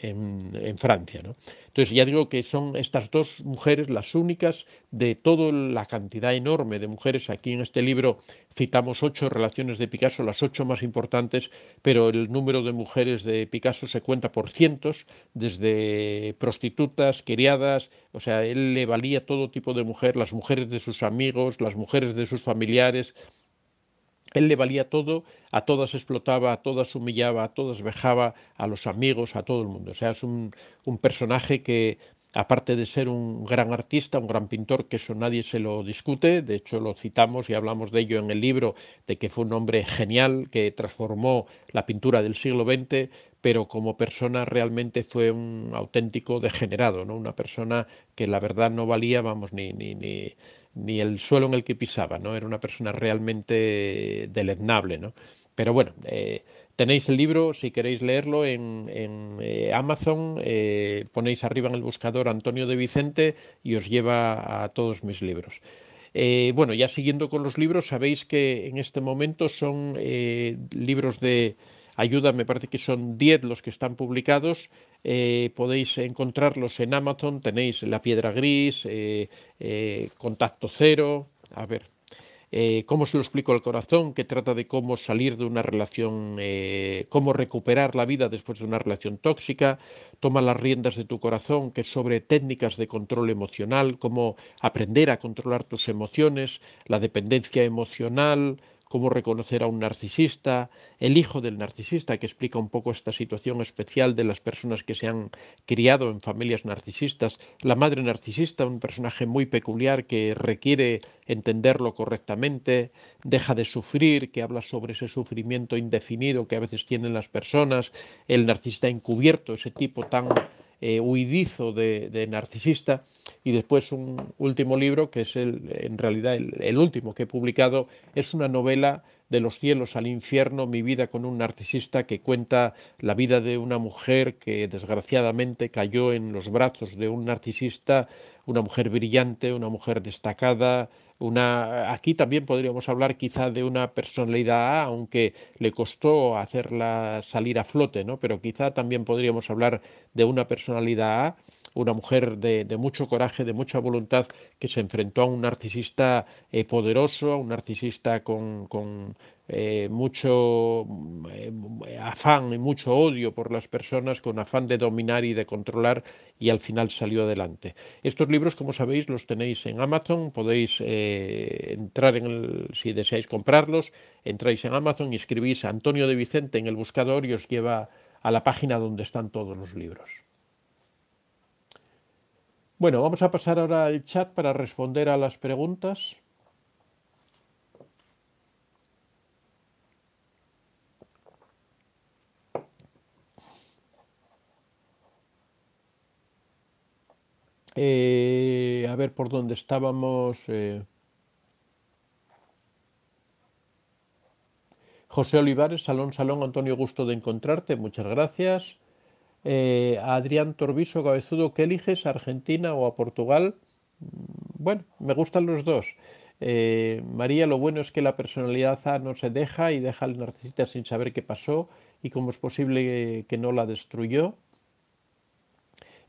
Francia, ¿no? Entonces ya digo que son estas dos mujeres las únicas de toda la cantidad enorme de mujeres. Aquí en este libro citamos 8 relaciones de Picasso, las 8 más importantes, pero el número de mujeres de Picasso se cuenta por cientos, desde prostitutas, criadas, o sea, él le valía todo tipo de mujer, las mujeres de sus amigos, las mujeres de sus familiares. Él le valía todo, a todas explotaba, a todas humillaba, a todas vejaba, a los amigos, a todo el mundo. O sea, es un personaje que, aparte de ser un gran artista, un gran pintor, que eso nadie se lo discute, de hecho lo citamos y hablamos de ello en el libro, de que fue un hombre genial, que transformó la pintura del siglo XX, pero como persona realmente fue un auténtico degenerado, ¿no? Una persona que la verdad no valía, vamos, ni el suelo en el que pisaba, ¿no? Era una persona realmente deleznable, ¿no? Pero bueno, tenéis el libro, si queréis leerlo, en Amazon, ponéis arriba en el buscador Antonio de Vicente y os lleva a todos mis libros. Bueno, ya siguiendo con los libros, sabéis que en este momento son libros de ayuda, me parece que son 10 los que están publicados. Podéis encontrarlos en Amazon, tenéis La Piedra Gris, Contacto Cero, a ver, cómo se lo explico al corazón, que trata de cómo salir de una relación, cómo recuperar la vida después de una relación tóxica, toma las riendas de tu corazón, que es sobre técnicas de control emocional, cómo aprender a controlar tus emociones, la dependencia emocional, cómo reconocer a un narcisista, el hijo del narcisista, que explica un poco esta situación especial de las personas que se han criado en familias narcisistas, la madre narcisista, un personaje muy peculiar que requiere entenderlo correctamente, deja de sufrir, que habla sobre ese sufrimiento indefinido que a veces tienen las personas, el narcisista encubierto, ese tipo tan huidizo de narcisista. Y después un último libro, que es en realidad el último que he publicado, es una novela de los cielos al infierno, mi vida con un narcisista, que cuenta la vida de una mujer que desgraciadamente cayó en los brazos de un narcisista, una mujer brillante, una mujer destacada, aquí también podríamos hablar quizá de una personalidad A, aunque le costó hacerla salir a flote, ¿no? Pero quizá también podríamos hablar de una personalidad A, una mujer de mucho coraje, de mucha voluntad, que se enfrentó a un narcisista poderoso, a un narcisista con mucho afán y mucho odio por las personas, con afán de dominar y de controlar, y al final salió adelante. Estos libros, como sabéis, los tenéis en Amazon, podéis entrar si deseáis comprarlos, entráis en Amazon y escribís Antonio de Vicente en el buscador y os lleva a la página donde están todos los libros. Bueno, vamos a pasar ahora al chat para responder a las preguntas. A ver por dónde estábamos. José Olivares, Salón, Salón, Antonio, gusto de encontrarte, muchas gracias. Adrián Torbiso, Cabezudo, ¿qué eliges? ¿A Argentina o a Portugal? Bueno, me gustan los dos. María, lo bueno es que la personalidad A no se deja y deja al narcisista sin saber qué pasó y cómo es posible que no la destruyó.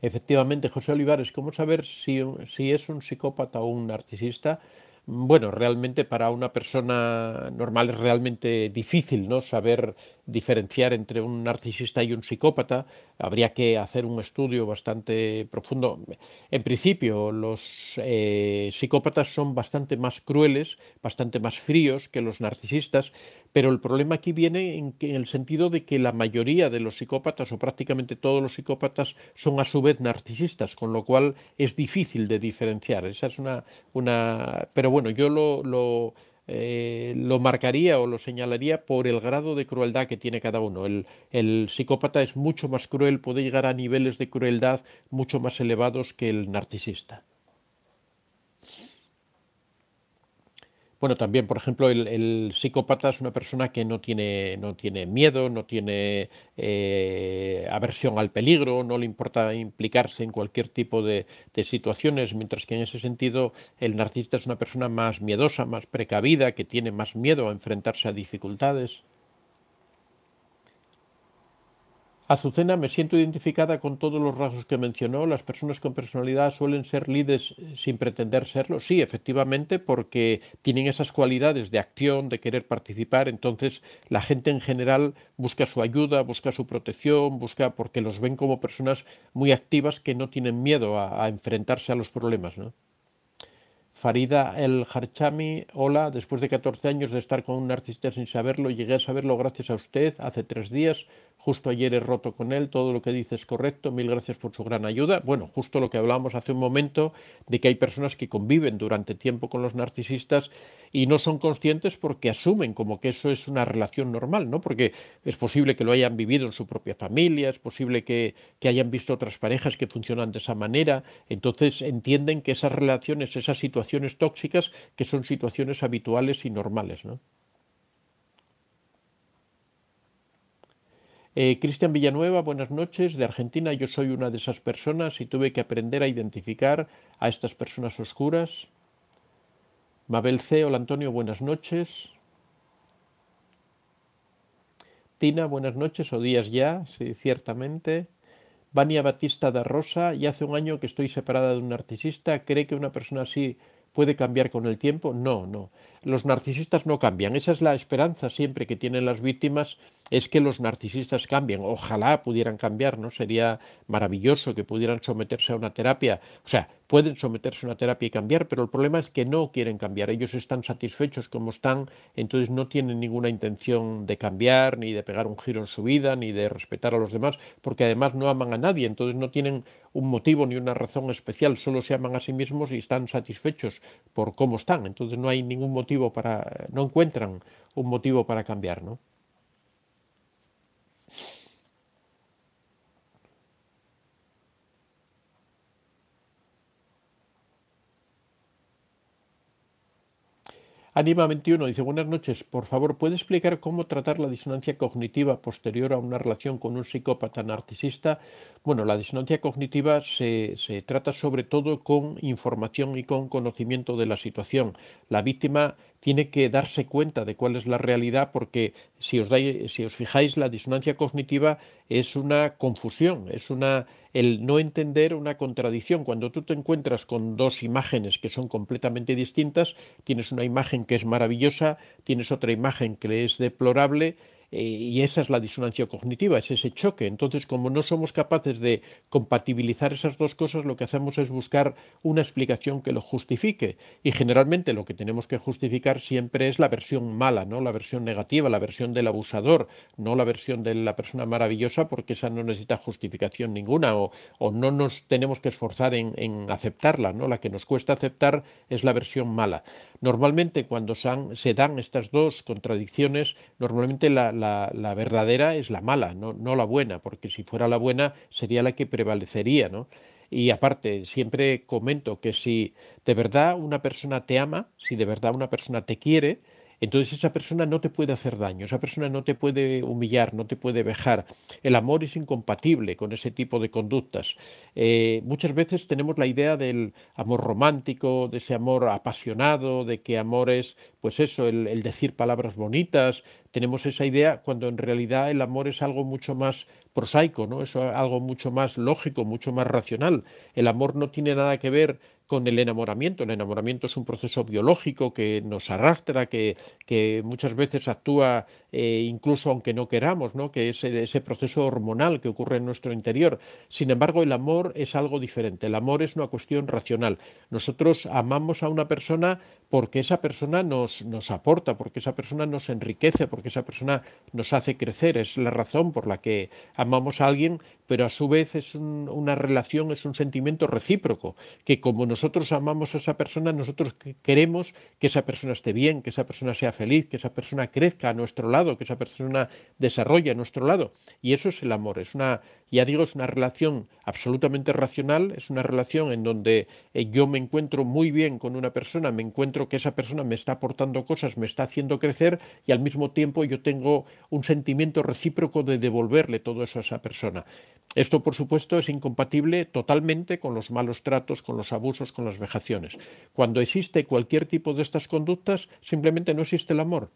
Efectivamente, José Olivares, ¿cómo saber si es un psicópata o un narcisista? Bueno, realmente para una persona normal es realmente difícil, ¿no? Saber diferenciar entre un narcisista y un psicópata. Habría que hacer un estudio bastante profundo. En principio, los psicópatas son bastante más crueles, bastante más fríos que los narcisistas, pero el problema aquí viene en el sentido de que la mayoría de los psicópatas, o prácticamente todos los psicópatas, son a su vez narcisistas, con lo cual es difícil de diferenciar. Esa es pero bueno, yo lo marcaría o lo señalaría por el grado de crueldad que tiene cada uno. El psicópata es mucho más cruel, puede llegar a niveles de crueldad mucho más elevados que el narcisista. Bueno, también, por ejemplo, el psicópata es una persona que no tiene miedo, no tiene aversión al peligro, no le importa implicarse en cualquier tipo de situaciones, mientras que en ese sentido el narcisista es una persona más miedosa, más precavida, que tiene más miedo a enfrentarse a dificultades. Azucena, me siento identificada con todos los rasgos que mencionó. Las personas con personalidad suelen ser líderes sin pretender serlo. Sí, efectivamente, porque tienen esas cualidades de acción, de querer participar. Entonces, la gente en general busca su ayuda, busca su protección, busca porque los ven como personas muy activas que no tienen miedo a enfrentarse a los problemas, ¿no? Farida El Harchami, hola, después de 14 años de estar con un narcisista sin saberlo, llegué a saberlo gracias a usted hace 3 días. Justo ayer he roto con él, todo lo que dice es correcto, mil gracias por su gran ayuda. Bueno, justo lo que hablábamos hace un momento, de que hay personas que conviven durante tiempo con los narcisistas y no son conscientes porque asumen como que eso es una relación normal, ¿no? Porque es posible que lo hayan vivido en su propia familia, es posible que hayan visto otras parejas que funcionan de esa manera, entonces entienden que esas relaciones, esas situaciones tóxicas, que son situaciones habituales y normales, ¿no? Cristian Villanueva, buenas noches. De Argentina, yo soy una de esas personas y tuve que aprender a identificar a estas personas oscuras. Mabel C. Hola Antonio, buenas noches. Tina, buenas noches o días ya, sí, ciertamente. Vania Batista da Rosa, y hace un año que estoy separada de un narcisista. ¿Cree que una persona así puede cambiar con el tiempo? No, no. Los narcisistas no cambian. Esa es la esperanza siempre que tienen las víctimas, es que los narcisistas cambien. Ojalá pudieran cambiar, ¿no? Sería maravilloso que pudieran someterse a una terapia. O sea, pueden someterse a una terapia y cambiar, pero el problema es que no quieren cambiar. Ellos están satisfechos como están, entonces no tienen ninguna intención de cambiar, ni de pegar un giro en su vida, ni de respetar a los demás, porque además no aman a nadie, entonces no tienen un motivo ni una razón especial, solo se aman a sí mismos y están satisfechos por cómo están, entonces no hay ningún motivo no encuentran un motivo para cambiar, ¿no? Anima 21 dice, buenas noches, por favor, ¿puede explicar cómo tratar la disonancia cognitiva posterior a una relación con un psicópata narcisista? Bueno, la disonancia cognitiva se trata sobre todo con información y con conocimiento de la situación. La víctima tiene que darse cuenta de cuál es la realidad porque si os fijáis, la disonancia cognitiva es una confusión, el no entender una contradicción. Cuando tú te encuentras con dos imágenes que son completamente distintas, tienes una imagen que es maravillosa, tienes otra imagen que es deplorable, y esa es la disonancia cognitiva, es ese choque. Entonces, como no somos capaces de compatibilizar esas dos cosas, lo que hacemos es buscar una explicación que lo justifique. Y generalmente lo que tenemos que justificar siempre es la versión mala, ¿no? La versión negativa, la versión del abusador, no la versión de la persona maravillosa, porque esa no necesita justificación ninguna, o no nos tenemos que esforzar en aceptarla, ¿no? La que nos cuesta aceptar es la versión mala. Normalmente cuando se dan estas dos contradicciones, normalmente la verdadera es la mala, no la buena, porque si fuera la buena sería la que prevalecería, ¿no? Y aparte, siempre comento que si de verdad una persona te ama, si de verdad una persona te quiere, entonces esa persona no te puede hacer daño, esa persona no te puede humillar, no te puede vejar. El amor es incompatible con ese tipo de conductas. Muchas veces tenemos la idea del amor romántico, de ese amor apasionado, de que amor es, pues eso, el decir palabras bonitas. Tenemos esa idea cuando en realidad el amor es algo mucho más prosaico, ¿no? Es algo mucho más lógico, mucho más racional. El amor no tiene nada que ver con el enamoramiento. El enamoramiento es un proceso biológico que nos arrastra, que muchas veces actúa incluso aunque no queramos, ¿no? Que es ese proceso hormonal que ocurre en nuestro interior. Sin embargo, el amor es algo diferente. El amor es una cuestión racional. Nosotros amamos a una persona porque esa persona nos aporta, porque esa persona nos enriquece, porque esa persona nos hace crecer. Es la razón por la que amamos a alguien, pero a su vez es una relación, es un sentimiento recíproco, que como nosotros amamos a esa persona, nosotros queremos que esa persona esté bien, que esa persona sea feliz, que esa persona crezca a nuestro lado, que esa persona desarrolle a nuestro lado. Y eso es el amor, es una, ya digo, es una relación absolutamente racional, es una relación en donde yo me encuentro muy bien con una persona, me encuentro que esa persona me está aportando cosas, me está haciendo crecer y al mismo tiempo yo tengo un sentimiento recíproco de devolverle todo eso a esa persona. Esto, por supuesto, es incompatible totalmente con los malos tratos, con los abusos, con las vejaciones. Cuando existe cualquier tipo de estas conductas, simplemente no existe el amor.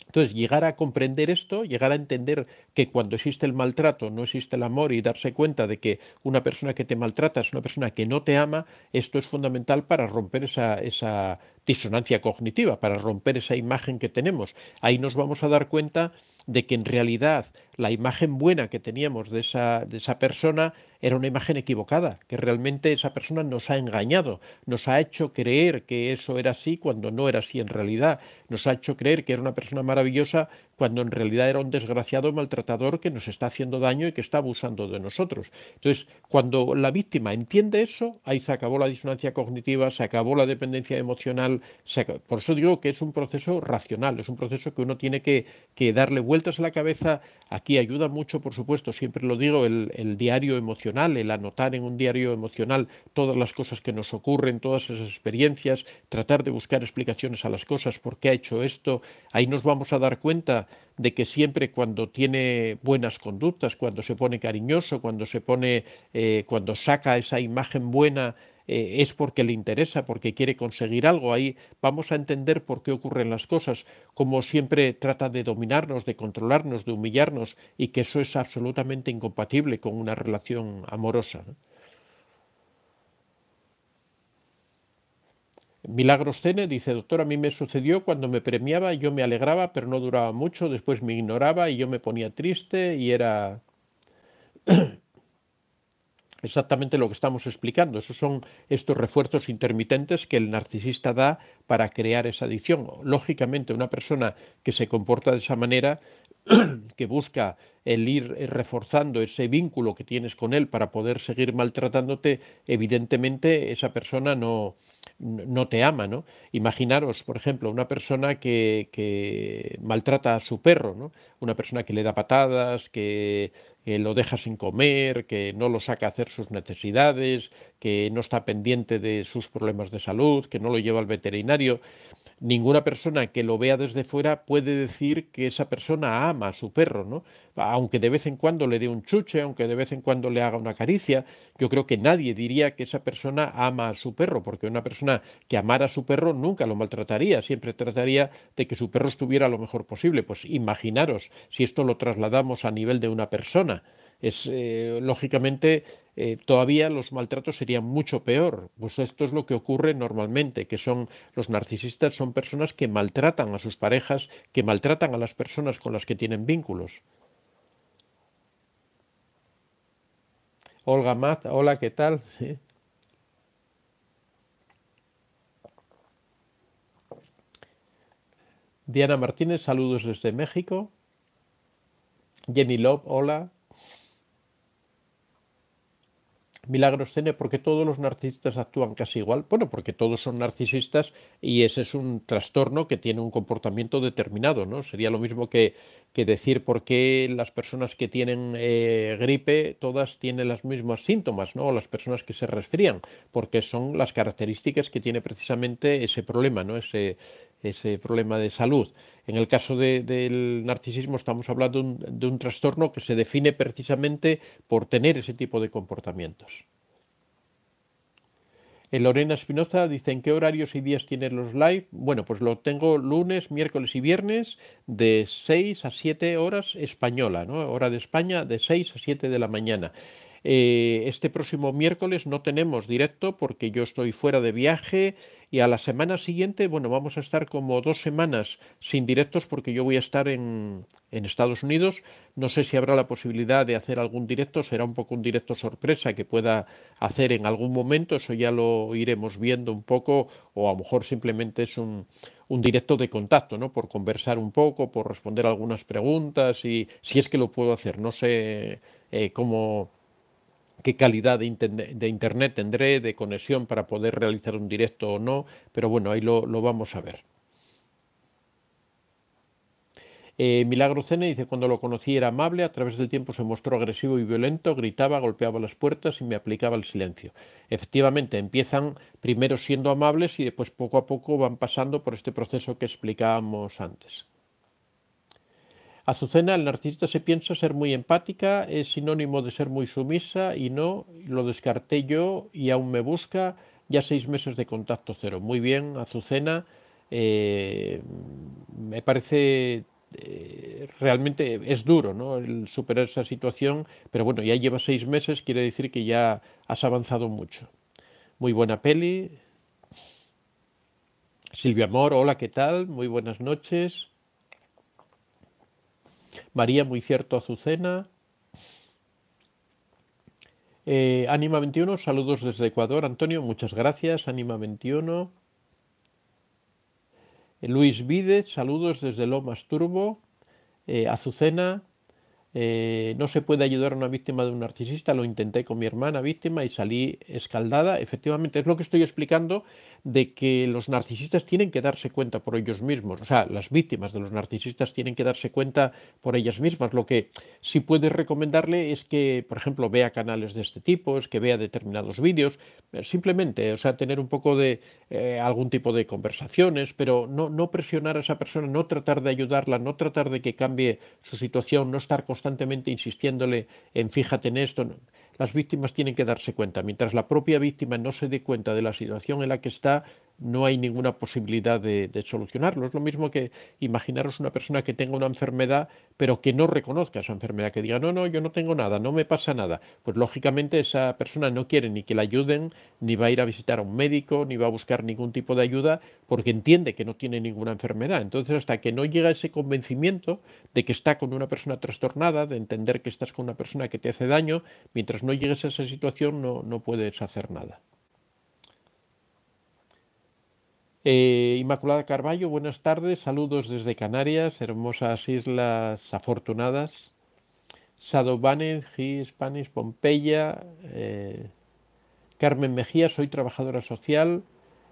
Entonces, llegar a comprender esto, llegar a entender que cuando existe el maltrato no existe el amor y darse cuenta de que una persona que te maltrata es una persona que no te ama, esto es fundamental para romper esa disonancia cognitiva, para romper esa imagen que tenemos. Ahí nos vamos a dar cuenta de que en realidad la imagen buena que teníamos de esa persona era una imagen equivocada, que realmente esa persona nos ha engañado, nos ha hecho creer que eso era así cuando no era así en realidad, nos ha hecho creer que era una persona maravillosa cuando en realidad era un desgraciado maltratador que nos está haciendo daño y que está abusando de nosotros. Entonces, cuando la víctima entiende eso, ahí se acabó la disonancia cognitiva, se acabó la dependencia emocional, por eso digo que es un proceso racional, es un proceso que uno tiene que darle vueltas a la cabeza. Aquí ayuda mucho, por supuesto, siempre lo digo, el diario emocional, el anotar en un diario emocional todas las cosas que nos ocurren, todas esas experiencias, tratar de buscar explicaciones a las cosas, por qué ha hecho esto. Ahí nos vamos a dar cuenta de que siempre cuando tiene buenas conductas, cuando se pone cariñoso, cuando saca esa imagen buena, es porque le interesa, porque quiere conseguir algo. Ahí vamos a entender por qué ocurren las cosas, como siempre trata de dominarnos, de controlarnos, de humillarnos, y que eso es absolutamente incompatible con una relación amorosa, ¿no? Milagros Cene dice, doctor, a mí me sucedió cuando me premiaba, yo me alegraba, pero no duraba mucho, después me ignoraba y yo me ponía triste y era exactamente lo que estamos explicando. Esos son estos refuerzos intermitentes que el narcisista da para crear esa adicción. Lógicamente, una persona que se comporta de esa manera, que busca el ir reforzando ese vínculo que tienes con él para poder seguir maltratándote, evidentemente esa persona no te ama, ¿no? Imaginaros, por ejemplo, una persona que maltrata a su perro, ¿no? Una persona que le da patadas, que lo deja sin comer, que no lo saca a hacer sus necesidades, que no está pendiente de sus problemas de salud, que no lo lleva al veterinario. Ninguna persona que lo vea desde fuera puede decir que esa persona ama a su perro, ¿no? Aunque de vez en cuando le dé un chuche, aunque de vez en cuando le haga una caricia, yo creo que nadie diría que esa persona ama a su perro, porque una persona que amara a su perro nunca lo maltrataría, siempre trataría de que su perro estuviera lo mejor posible. Pues imaginaros si esto lo trasladamos a nivel de una persona. Lógicamente, todavía los maltratos serían mucho peor. Pues esto es lo que ocurre normalmente, que son los narcisistas, son personas que maltratan a sus parejas, que maltratan a las personas con las que tienen vínculos. Olga Mat, hola, ¿qué tal? Sí. Diana Martínez, saludos desde México. Jenny Love, hola. Milagros tiene porque todos los narcisistas actúan casi igual. Bueno, porque todos son narcisistas y ese es un trastorno que tiene un comportamiento determinado, ¿no? Sería lo mismo que decir por qué las personas que tienen gripe todas tienen los mismos síntomas, ¿no? O las personas que se resfrían, porque son las características que tiene precisamente ese problema, ¿no? Ese problema de salud. En el caso del narcisismo estamos hablando de un trastorno que se define precisamente por tener ese tipo de comportamientos. Lorena Espinoza dice, ¿en qué horarios y días tienes los live? Bueno, pues lo tengo lunes, miércoles y viernes de 6 a 7 horas española, ¿no? Hora de España, de 6 a 7 de la mañana. Este próximo miércoles no tenemos directo porque yo estoy fuera de viaje y a la semana siguiente, bueno, vamos a estar como 2 semanas sin directos porque yo voy a estar en Estados Unidos. No sé si habrá la posibilidad de hacer algún directo, será un poco un directo sorpresa que pueda hacer en algún momento, eso ya lo iremos viendo un poco, o a lo mejor simplemente es un directo de contacto, ¿no? Por conversar un poco, por responder algunas preguntas y si es que lo puedo hacer. No sé cómo qué calidad de internet tendré, de conexión para poder realizar un directo o no, pero bueno, ahí lo vamos a ver. Milagro Cene dice, cuando lo conocí era amable, a través del tiempo se mostró agresivo y violento, gritaba, golpeaba las puertas y me aplicaba el silencio. Efectivamente, empiezan primero siendo amables y después poco a poco van pasando por este proceso que explicábamos antes. Azucena, el narcisista se piensa ser muy empática, es sinónimo de ser muy sumisa y no, lo descarté yo y aún me busca, ya 6 meses de contacto cero. Muy bien, Azucena, eh, me parece realmente es duro, ¿no? El superar esa situación, pero bueno, ya llevas 6 meses, quiere decir que ya has avanzado mucho. Muy buena peli. Silvia Amor, hola, ¿qué tal? Muy buenas noches. María, muy cierto, Azucena. Anima 21, saludos desde Ecuador. Antonio, muchas gracias. Anima 21. Luis Vídez, saludos desde Lomas Turbo. Azucena, no se puede ayudar a una víctima de un narcisista, lo intenté con mi hermana víctima y salí escaldada. Efectivamente, es lo que estoy explicando de que los narcisistas tienen que darse cuenta por ellos mismos, o sea, las víctimas de los narcisistas tienen que darse cuenta por ellas mismas. Lo que sí puedes recomendarle es que, por ejemplo, vea canales de este tipo, es que vea determinados vídeos, simplemente, o sea, tener un poco de algún tipo de conversaciones, pero no presionar a esa persona, no tratar de ayudarla, no tratar de que cambie su situación, no estar constantemente insistiéndole en fíjate en esto. No. Las víctimas tienen que darse cuenta. Mientras la propia víctima no se dé cuenta de la situación en la que está, no hay ninguna posibilidad de solucionarlo. Es lo mismo que imaginaros una persona que tenga una enfermedad, pero que no reconozca esa enfermedad, que diga, no, no, yo no tengo nada, no me pasa nada. Pues lógicamente esa persona no quiere ni que la ayuden, ni va a ir a visitar a un médico, ni va a buscar ningún tipo de ayuda, porque entiende que no tiene ninguna enfermedad. Entonces, hasta que no llega ese convencimiento de que está con una persona trastornada, de entender que estás con una persona que te hace daño, mientras no llegues a esa situación no puedes hacer nada. Inmaculada Carballo, buenas tardes, saludos desde Canarias, hermosas islas afortunadas. Sadovanes, Spanish, Pompeya, Carmen Mejía, soy trabajadora social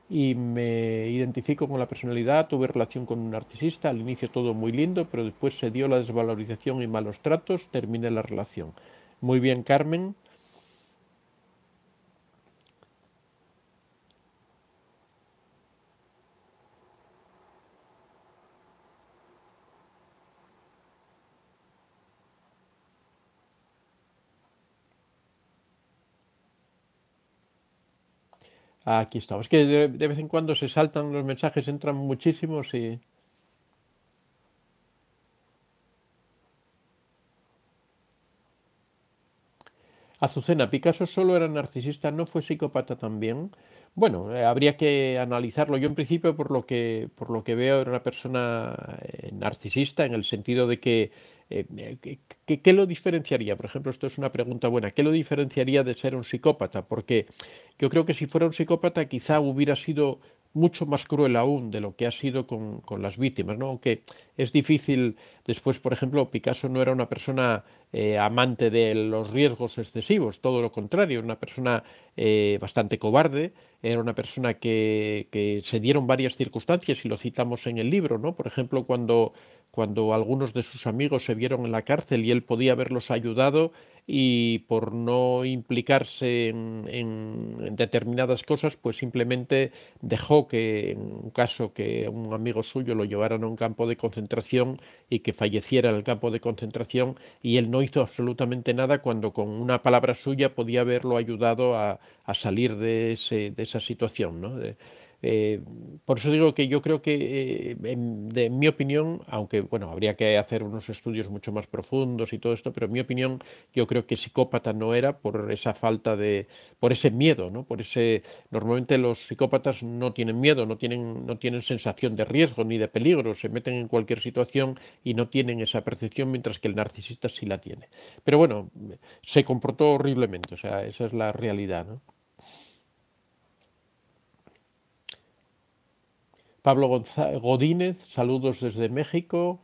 y me identifico con la personalidad, tuve relación con un narcisista, al inicio todo muy lindo, pero después se dio la desvalorización y malos tratos, terminé la relación. Muy bien, Carmen. Aquí estamos. Es que de vez en cuando se saltan los mensajes, entran muchísimos y... Azucena, Picasso solo era narcisista, ¿no fue psicópata también? Bueno, habría que analizarlo. Yo en principio, por lo que veo, era una persona narcisista en el sentido de que, ¿qué lo diferenciaría? Por ejemplo, esto es una pregunta buena. ¿Qué lo diferenciaría de ser un psicópata? Porque yo creo que si fuera un psicópata quizá hubiera sido mucho más cruel aún de lo que ha sido con las víctimas, ¿no? Aunque es difícil, después, por ejemplo, Picasso no era una persona amante de los riesgos excesivos, todo lo contrario, una persona bastante cobarde, era una persona que se dieron varias circunstancias y lo citamos en el libro, ¿no? Por ejemplo, cuando algunos de sus amigos se vieron en la cárcel y él podía haberlos ayudado, y por no implicarse en determinadas cosas, pues simplemente dejó que, en un caso que un amigo suyo lo llevaran a un campo de concentración y que falleciera en el campo de concentración, y él no hizo absolutamente nada cuando con una palabra suya podía haberlo ayudado a salir de esa situación, ¿no? Eh, por eso digo que yo creo que, en mi opinión, aunque bueno, habría que hacer unos estudios mucho más profundos y todo esto, pero en mi opinión, yo creo que psicópata no era por esa falta por ese miedo, ¿no? Normalmente los psicópatas no tienen miedo, no tienen sensación de riesgo ni de peligro, se meten en cualquier situación y no tienen esa percepción, mientras que el narcisista sí la tiene. Pero bueno, se comportó horriblemente, o sea, esa es la realidad, ¿no? Pablo Godínez, saludos desde México.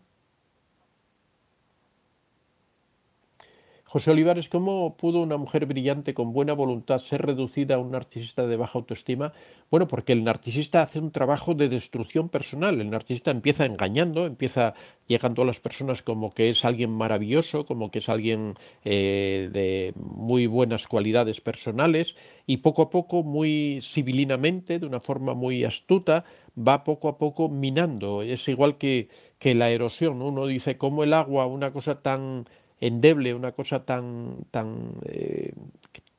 José Olivares, ¿cómo pudo una mujer brillante con buena voluntad ser reducida a un narcisista de baja autoestima? Bueno, porque el narcisista hace un trabajo de destrucción personal. El narcisista empieza engañando, empieza llegando a las personas como que es alguien maravilloso, como que es alguien de muy buenas cualidades personales, y poco a poco, muy civilinamente, de una forma muy astuta, va poco a poco minando. Es igual que la erosión, ¿no? Uno dice, ¿cómo el agua, una cosa tan endeble, una cosa que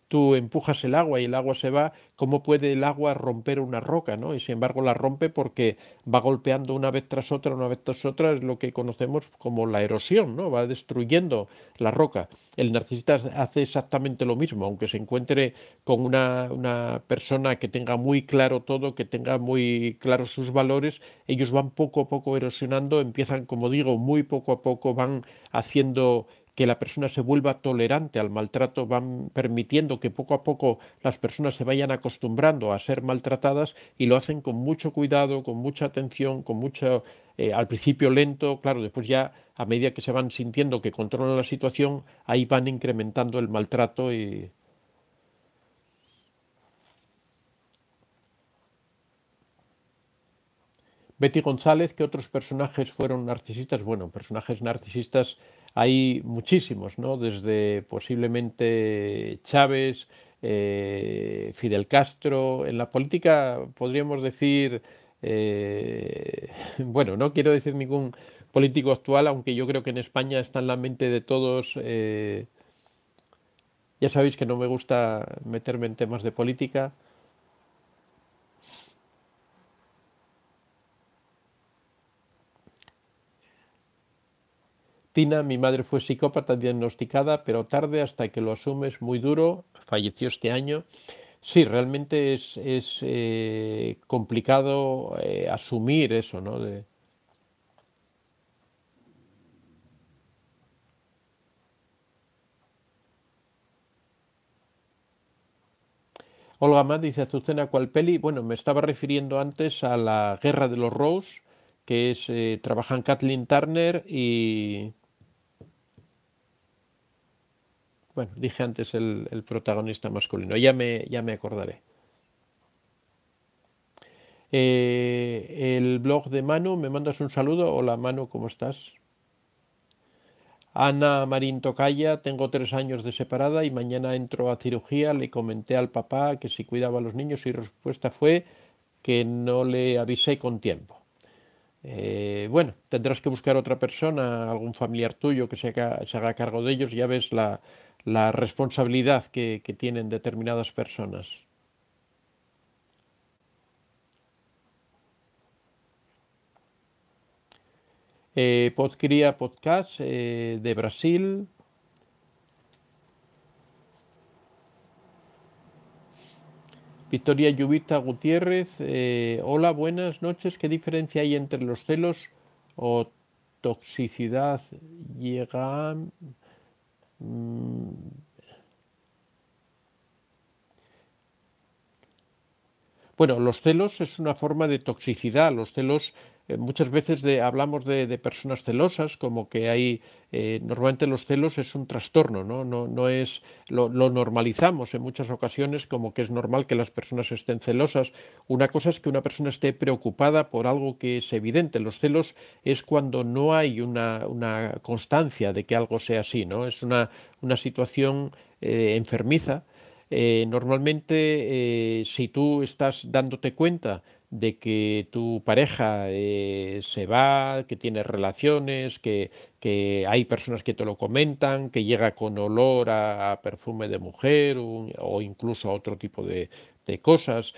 tú empujas el agua y el agua se va, ¿cómo puede el agua romper una roca, ¿no? Y sin embargo la rompe porque va golpeando una vez tras otra, es lo que conocemos como la erosión, ¿no? Va destruyendo la roca. El narcisista hace exactamente lo mismo, aunque se encuentre con una persona que tenga muy claro todo, que tenga muy claros sus valores, ellos van poco a poco erosionando, empiezan, como digo, muy poco a poco van haciendo que la persona se vuelva tolerante al maltrato, van permitiendo que poco a poco las personas se vayan acostumbrando a ser maltratadas, y lo hacen con mucho cuidado, con mucha atención, con mucho, al principio lento, claro, después ya a medida que se van sintiendo que controlan la situación, ahí van incrementando el maltrato. Y Betty González, ¿qué otros personajes fueron narcisistas? Bueno, personajes narcisistas hay muchísimos, ¿no? Desde posiblemente Chávez, Fidel Castro. En la política podríamos decir, bueno, no quiero decir ningún político actual, aunque yo creo que en España está en la mente de todos. Ya sabéis que no me gusta meterme en temas de política. Tina, mi madre fue psicópata diagnosticada, pero tarde, hasta que lo asumes muy duro, falleció este año. Sí, realmente es complicado asumir eso, ¿no? Olga Matt dice, Azucena, ¿cuál peli? Bueno, me estaba refiriendo antes a la Guerra de los Rose, que es, trabajan Kathleen Turner y, bueno, dije antes el protagonista masculino, ya me acordaré. El blog de Manu, me mandas un saludo. Hola Manu, ¿cómo estás? Ana Marín Tocaya, tengo 3 años de separada y mañana entro a cirugía. Le comenté al papá que si cuidaba a los niños y respuesta fue que no le avisé con tiempo. Bueno, tendrás que buscar otra persona, algún familiar tuyo que se haga cargo de ellos. Ya ves la responsabilidad que tienen determinadas personas. Podcría Podcast de Brasil. Victoria Lluvita Gutiérrez, hola, buenas noches. ¿Qué diferencia hay entre los celos o toxicidad? Llega. mm, bueno, los celos es una forma de toxicidad. Los celos muchas veces hablamos de personas celosas, como que hay, normalmente los celos es un trastorno, ¿no? No es, lo normalizamos en muchas ocasiones como que es normal que las personas estén celosas. Una cosa es que una persona esté preocupada por algo que es evidente. Los celos es cuando no hay una constancia de que algo sea así, ¿no? Es una situación enfermiza. Normalmente, si tú estás dándote cuenta de que tu pareja se va, que tiene relaciones, que hay personas que te lo comentan, que llega con olor a perfume de mujer o incluso a otro tipo de cosas,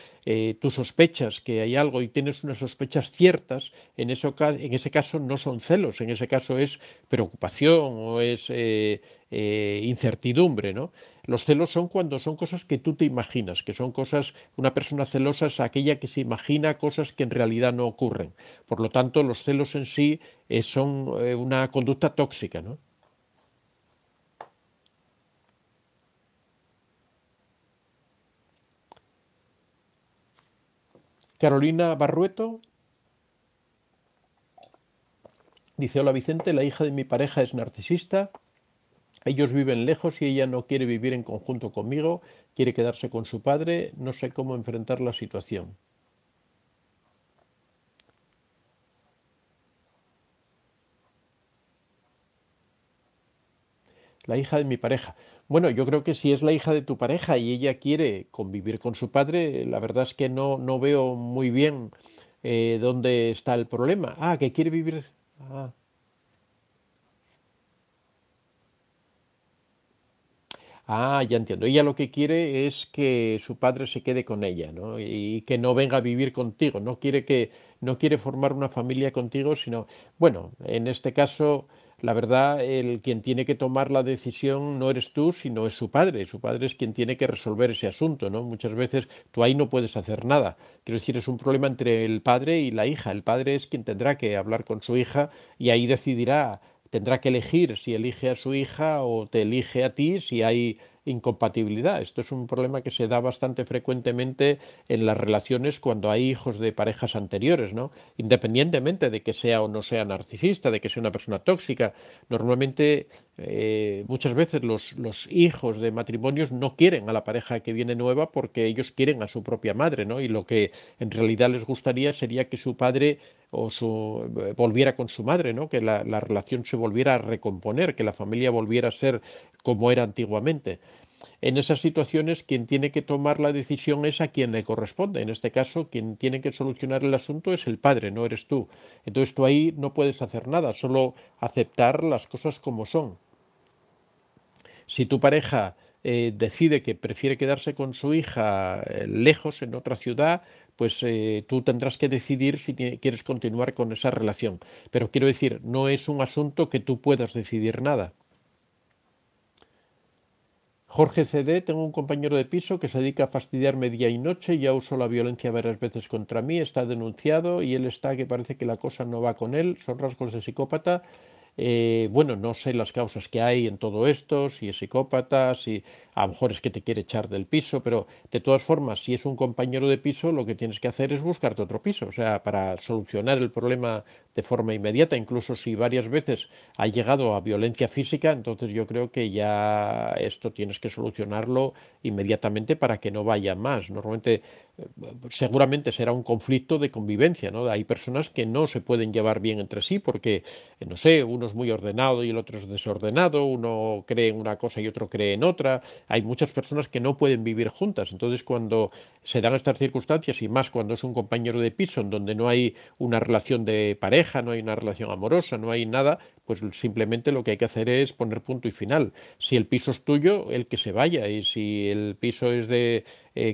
tú sospechas que hay algo y tienes unas sospechas ciertas, en ese caso no son celos, en ese caso es preocupación o es incertidumbre, ¿no? Los celos son cuando son cosas que tú te imaginas, que son cosas, una persona celosa es aquella que se imagina cosas que en realidad no ocurren. Por lo tanto, los celos en sí son una conducta tóxica, ¿no? Carolina Barrueto dice, hola Vicente, la hija de mi pareja es narcisista, ellos viven lejos y ella no quiere vivir en conjunto conmigo, quiere quedarse con su padre, no sé cómo enfrentar la situación. La hija de mi pareja. Bueno, yo creo que si es la hija de tu pareja y ella quiere convivir con su padre, la verdad es que no veo muy bien dónde está el problema. Ah, que quiere vivir. Ah, ya entiendo. Ella lo que quiere es que su padre se quede con ella, ¿no? Y que no venga a vivir contigo. No quiere formar una familia contigo, sino, bueno, en este caso, la verdad, el quien tiene que tomar la decisión no eres tú, sino es su padre. Su padre es quien tiene que resolver ese asunto, ¿no? Muchas veces tú ahí no puedes hacer nada. Quiero decir, es un problema entre el padre y la hija. El padre es quien tendrá que hablar con su hija y ahí decidirá, tendrá que elegir si elige a su hija o te elige a ti si hay incompatibilidad. Esto es un problema que se da bastante frecuentemente en las relaciones cuando hay hijos de parejas anteriores, ¿no? Independientemente de que sea o no sea narcisista, de que sea una persona tóxica. Normalmente, muchas veces los hijos de matrimonios no quieren a la pareja que viene nueva porque ellos quieren a su propia madre, ¿no? Y lo que en realidad les gustaría sería que su padre volviera con su madre, ¿no? Que la relación se volviera a recomponer, que la familia volviera a ser como era antiguamente. En esas situaciones, quien tiene que tomar la decisión es a quien le corresponde. En este caso, quien tiene que solucionar el asunto es el padre, no eres tú. Entonces tú ahí no puedes hacer nada, solo aceptar las cosas como son. Si tu pareja decide que prefiere quedarse con su hija lejos, en otra ciudad, pues tú tendrás que decidir si quieres continuar con esa relación. Pero quiero decir, no es un asunto que tú puedas decidir nada. Jorge CD, tengo un compañero de piso que se dedica a fastidiarme día y noche, ya usó la violencia varias veces contra mí, está denunciado y él está que parece que la cosa no va con él, son rasgos de psicópata. Bueno, no sé las causas que hay en todo esto, si es psicópata, si a lo mejor es que te quiere echar del piso, pero de todas formas, si es un compañero de piso, lo que tienes que hacer es buscarte otro piso, o sea, para solucionar el problema de forma inmediata, incluso si varias veces ha llegado a violencia física, entonces yo creo que ya esto tienes que solucionarlo inmediatamente para que no vaya más. Normalmente, seguramente será un conflicto de convivencia, ¿no? Hay personas que no se pueden llevar bien entre sí porque, no sé, uno es muy ordenado y el otro es desordenado, uno cree en una cosa y otro cree en otra. Hay muchas personas que no pueden vivir juntas. Entonces, cuando se dan estas circunstancias y más cuando es un compañero de piso en donde no hay una relación de pareja, no hay una relación amorosa, no hay nada, pues simplemente lo que hay que hacer es poner punto y final. Si el piso es tuyo, el que se vaya, y si el piso es de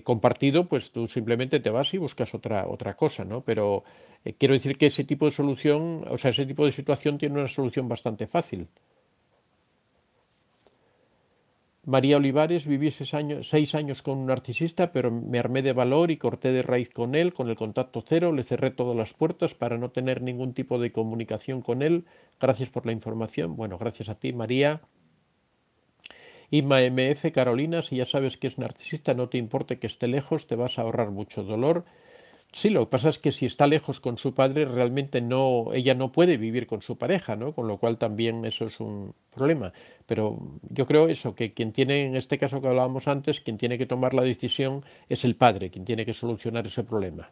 compartido, pues tú simplemente te vas y buscas otra cosa, ¿no? Pero quiero decir que ese tipo de solución, o sea, ese tipo de situación tiene una solución bastante fácil. María Olivares, viví 6 años con un narcisista, pero me armé de valor y corté de raíz con él, con el contacto cero, le cerré todas las puertas para no tener ningún tipo de comunicación con él. Gracias por la información. Bueno, gracias a ti, María. Inma MF, Carolina, si ya sabes que es narcisista, no te importe que esté lejos, te vas a ahorrar mucho dolor. Sí, lo que pasa es que si está lejos con su padre, realmente no, ella no puede vivir con su pareja, ¿no? Con lo cual también eso es un problema. Pero yo creo eso, que quien tiene, en este caso que hablábamos antes, quien tiene que tomar la decisión es el padre, quien tiene que solucionar ese problema.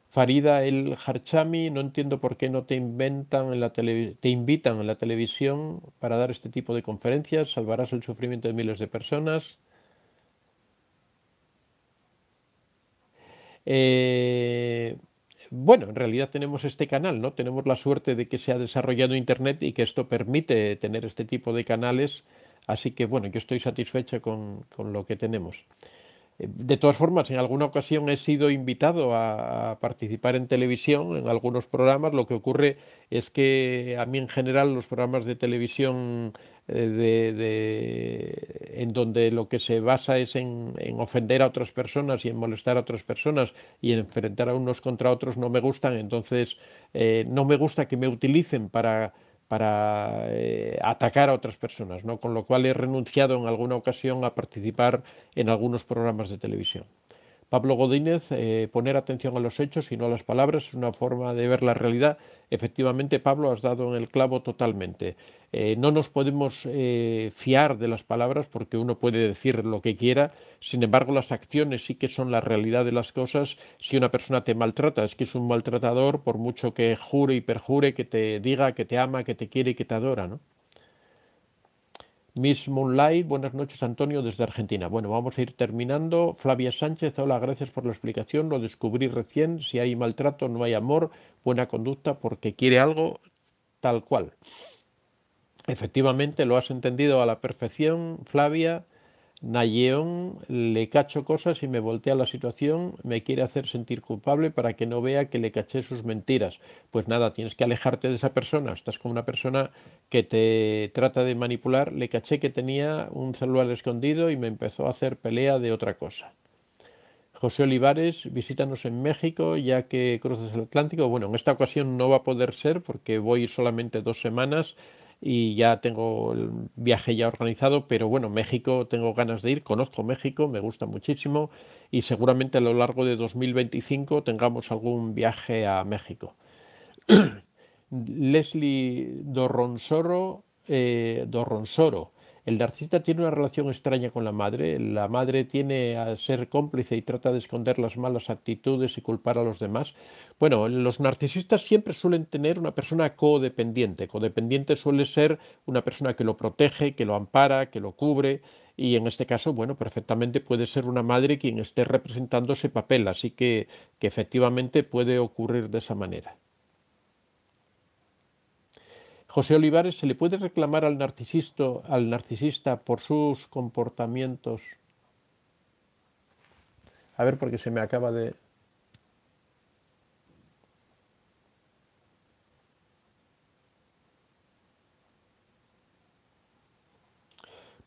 Farida El Harchami, no entiendo por qué no te inventan en la te invitan en la televisión para dar este tipo de conferencias, salvarás el sufrimiento de miles de personas. Eh, bueno, en realidad tenemos este canal, ¿no? Tenemos la suerte de que se ha desarrollado Internet y que esto permite tener este tipo de canales, así que bueno, yo estoy satisfecho con lo que tenemos. De todas formas, en alguna ocasión he sido invitado a participar en televisión, en algunos programas. Lo que ocurre es que a mí en general los programas de televisión en donde lo que se basa es en ofender a otras personas y en molestar a otras personas y en enfrentar a unos contra otros no me gustan. Entonces, no me gusta que me utilicen para atacar a otras personas, ¿no? Con lo cual he renunciado en alguna ocasión a participar en algunos programas de televisión. Pablo Godínez, poner atención a los hechos y no a las palabras es una forma de ver la realidad. Efectivamente, Pablo, has dado en el clavo totalmente. No nos podemos fiar de las palabras porque uno puede decir lo que quiera, sin embargo las acciones sí que son la realidad de las cosas. Si una persona te maltrata, es que es un maltratador, por mucho que jure y perjure, que te diga que te ama, que te quiere y que te adora, ¿no? Miss Moonlight, buenas noches Antonio desde Argentina. Bueno, vamos a ir terminando. Flavia Sánchez, hola, gracias por la explicación. Lo descubrí recién. Si hay maltrato, no hay amor, buena conducta porque quiere algo tal cual. Efectivamente, lo has entendido a la perfección, Flavia. Nayeón, le cacho cosas y me voltea la situación, me quiere hacer sentir culpable para que no vea que le caché sus mentiras. Pues nada, tienes que alejarte de esa persona. Estás con una persona que te trata de manipular. Le caché que tenía un celular escondido y me empezó a hacer pelea de otra cosa. José Olivares, visítanos en México ya que cruzas el Atlántico. Bueno, en esta ocasión no va a poder ser porque voy solamente 2 semanas y ya tengo el viaje ya organizado, pero bueno, México tengo ganas de ir, conozco México, me gusta muchísimo y seguramente a lo largo de 2025 tengamos algún viaje a México. Leslie Dorronsoro. El narcisista tiene una relación extraña con la madre tiene a ser cómplice y trata de esconder las malas actitudes y culpar a los demás. Bueno, los narcisistas siempre suelen tener una persona codependiente. Codependiente suele ser una persona que lo protege, que lo ampara, que lo cubre. Y en este caso, bueno, perfectamente puede ser una madre quien esté representando ese papel, así que efectivamente puede ocurrir de esa manera. José Olivares, ¿se le puede reclamar al narcisista por sus comportamientos? A ver, porque se me acaba de...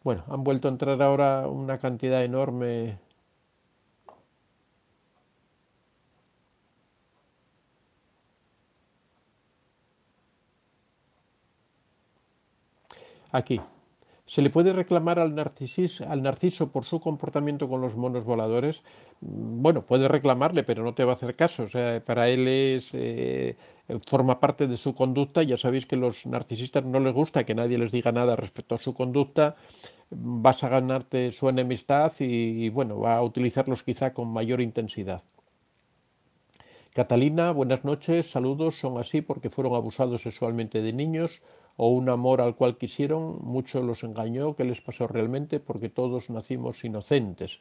Bueno, han vuelto a entrar ahora una cantidad enorme. Aquí. ¿Se le puede reclamar al narciso por su comportamiento con los monos voladores? Bueno, puede reclamarle, pero no te va a hacer caso. O sea, para él forma parte de su conducta. Ya sabéis que a los narcisistas no les gusta que nadie les diga nada respecto a su conducta. Vas a ganarte su enemistad y bueno, va a utilizarlos quizá con mayor intensidad. Catalina, buenas noches, saludos, son así porque fueron abusados sexualmente de niños o un amor al cual quisieron, mucho los engañó, ¿qué les pasó realmente? Porque todos nacimos inocentes.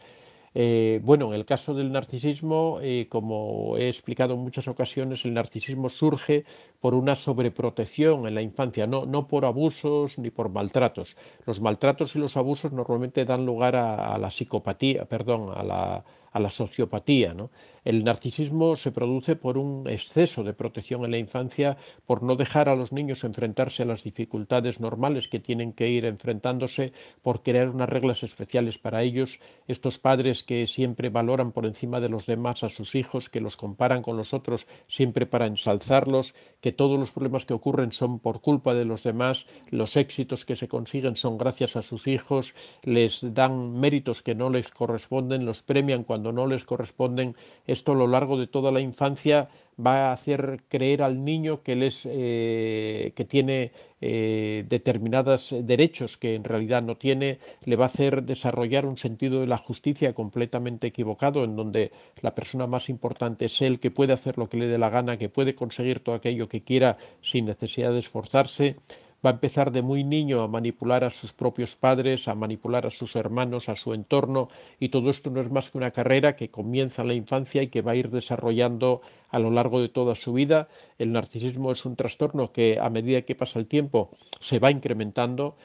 Bueno, en el caso del narcisismo, como he explicado en muchas ocasiones, el narcisismo surge por una sobreprotección en la infancia, no por abusos ni por maltratos. Los maltratos y los abusos normalmente dan lugar a la psicopatía, perdón, a la sociopatía, ¿no? El narcisismo se produce por un exceso de protección en la infancia, por no dejar a los niños enfrentarse a las dificultades normales que tienen que ir enfrentándose, por crear unas reglas especiales para ellos. Estos padres que siempre valoran por encima de los demás a sus hijos, que los comparan con los otros siempre para ensalzarlos, que todos los problemas que ocurren son por culpa de los demás, los éxitos que se consiguen son gracias a sus hijos, les dan méritos que no les corresponden, los premian cuando cuando no les corresponden. Esto a lo largo de toda la infancia va a hacer creer al niño que él es, que tiene determinados derechos que en realidad no tiene, le va a hacer desarrollar un sentido de la justicia completamente equivocado, en donde la persona más importante es él, que puede hacer lo que le dé la gana, que puede conseguir todo aquello que quiera sin necesidad de esforzarse. Va a empezar de muy niño a manipular a sus propios padres, a manipular a sus hermanos, a su entorno, y todo esto no es más que una carrera que comienza en la infancia y que va a ir desarrollando a lo largo de toda su vida. El narcisismo es un trastorno que a medida que pasa el tiempo se va incrementando.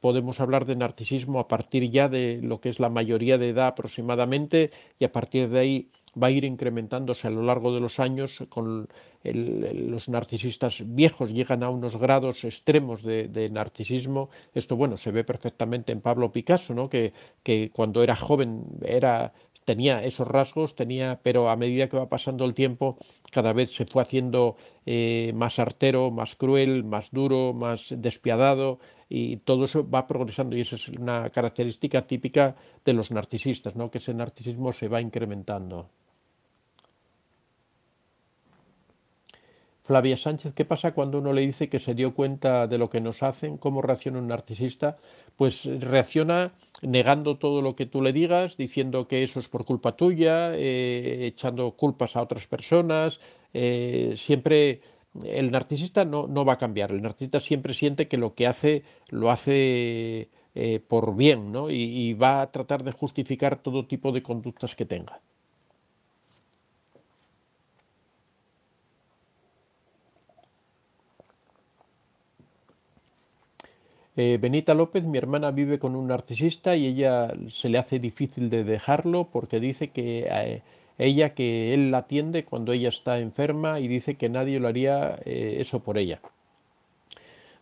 Podemos hablar de narcisismo a partir ya de lo que es la mayoría de edad aproximadamente, y a partir de ahí va a ir incrementándose a lo largo de los años. Con los narcisistas viejos llegan a unos grados extremos de narcisismo. Esto, bueno, se ve perfectamente en Pablo Picasso, ¿no? Que cuando era joven tenía esos rasgos, pero a medida que va pasando el tiempo, cada vez se fue haciendo más artero, más cruel, más duro, más despiadado, y todo eso va progresando, y esa es una característica típica de los narcisistas, ¿no? Que ese narcisismo se va incrementando. Flavia Sánchez, ¿qué pasa cuando uno le dice que se dio cuenta de lo que nos hacen? ¿Cómo reacciona un narcisista? Pues reacciona negando todo lo que tú le digas, diciendo que eso es por culpa tuya, echando culpas a otras personas. Siempre el narcisista no va a cambiar. El narcisista siempre siente que lo que hace lo hace por bien, ¿no? Y va a tratar de justificar todo tipo de conductas que tenga. Benita López, mi hermana vive con un narcisista y ella se le hace difícil de dejarlo porque dice que ella, que él la atiende cuando ella está enferma, y dice que nadie lo haría eso por ella.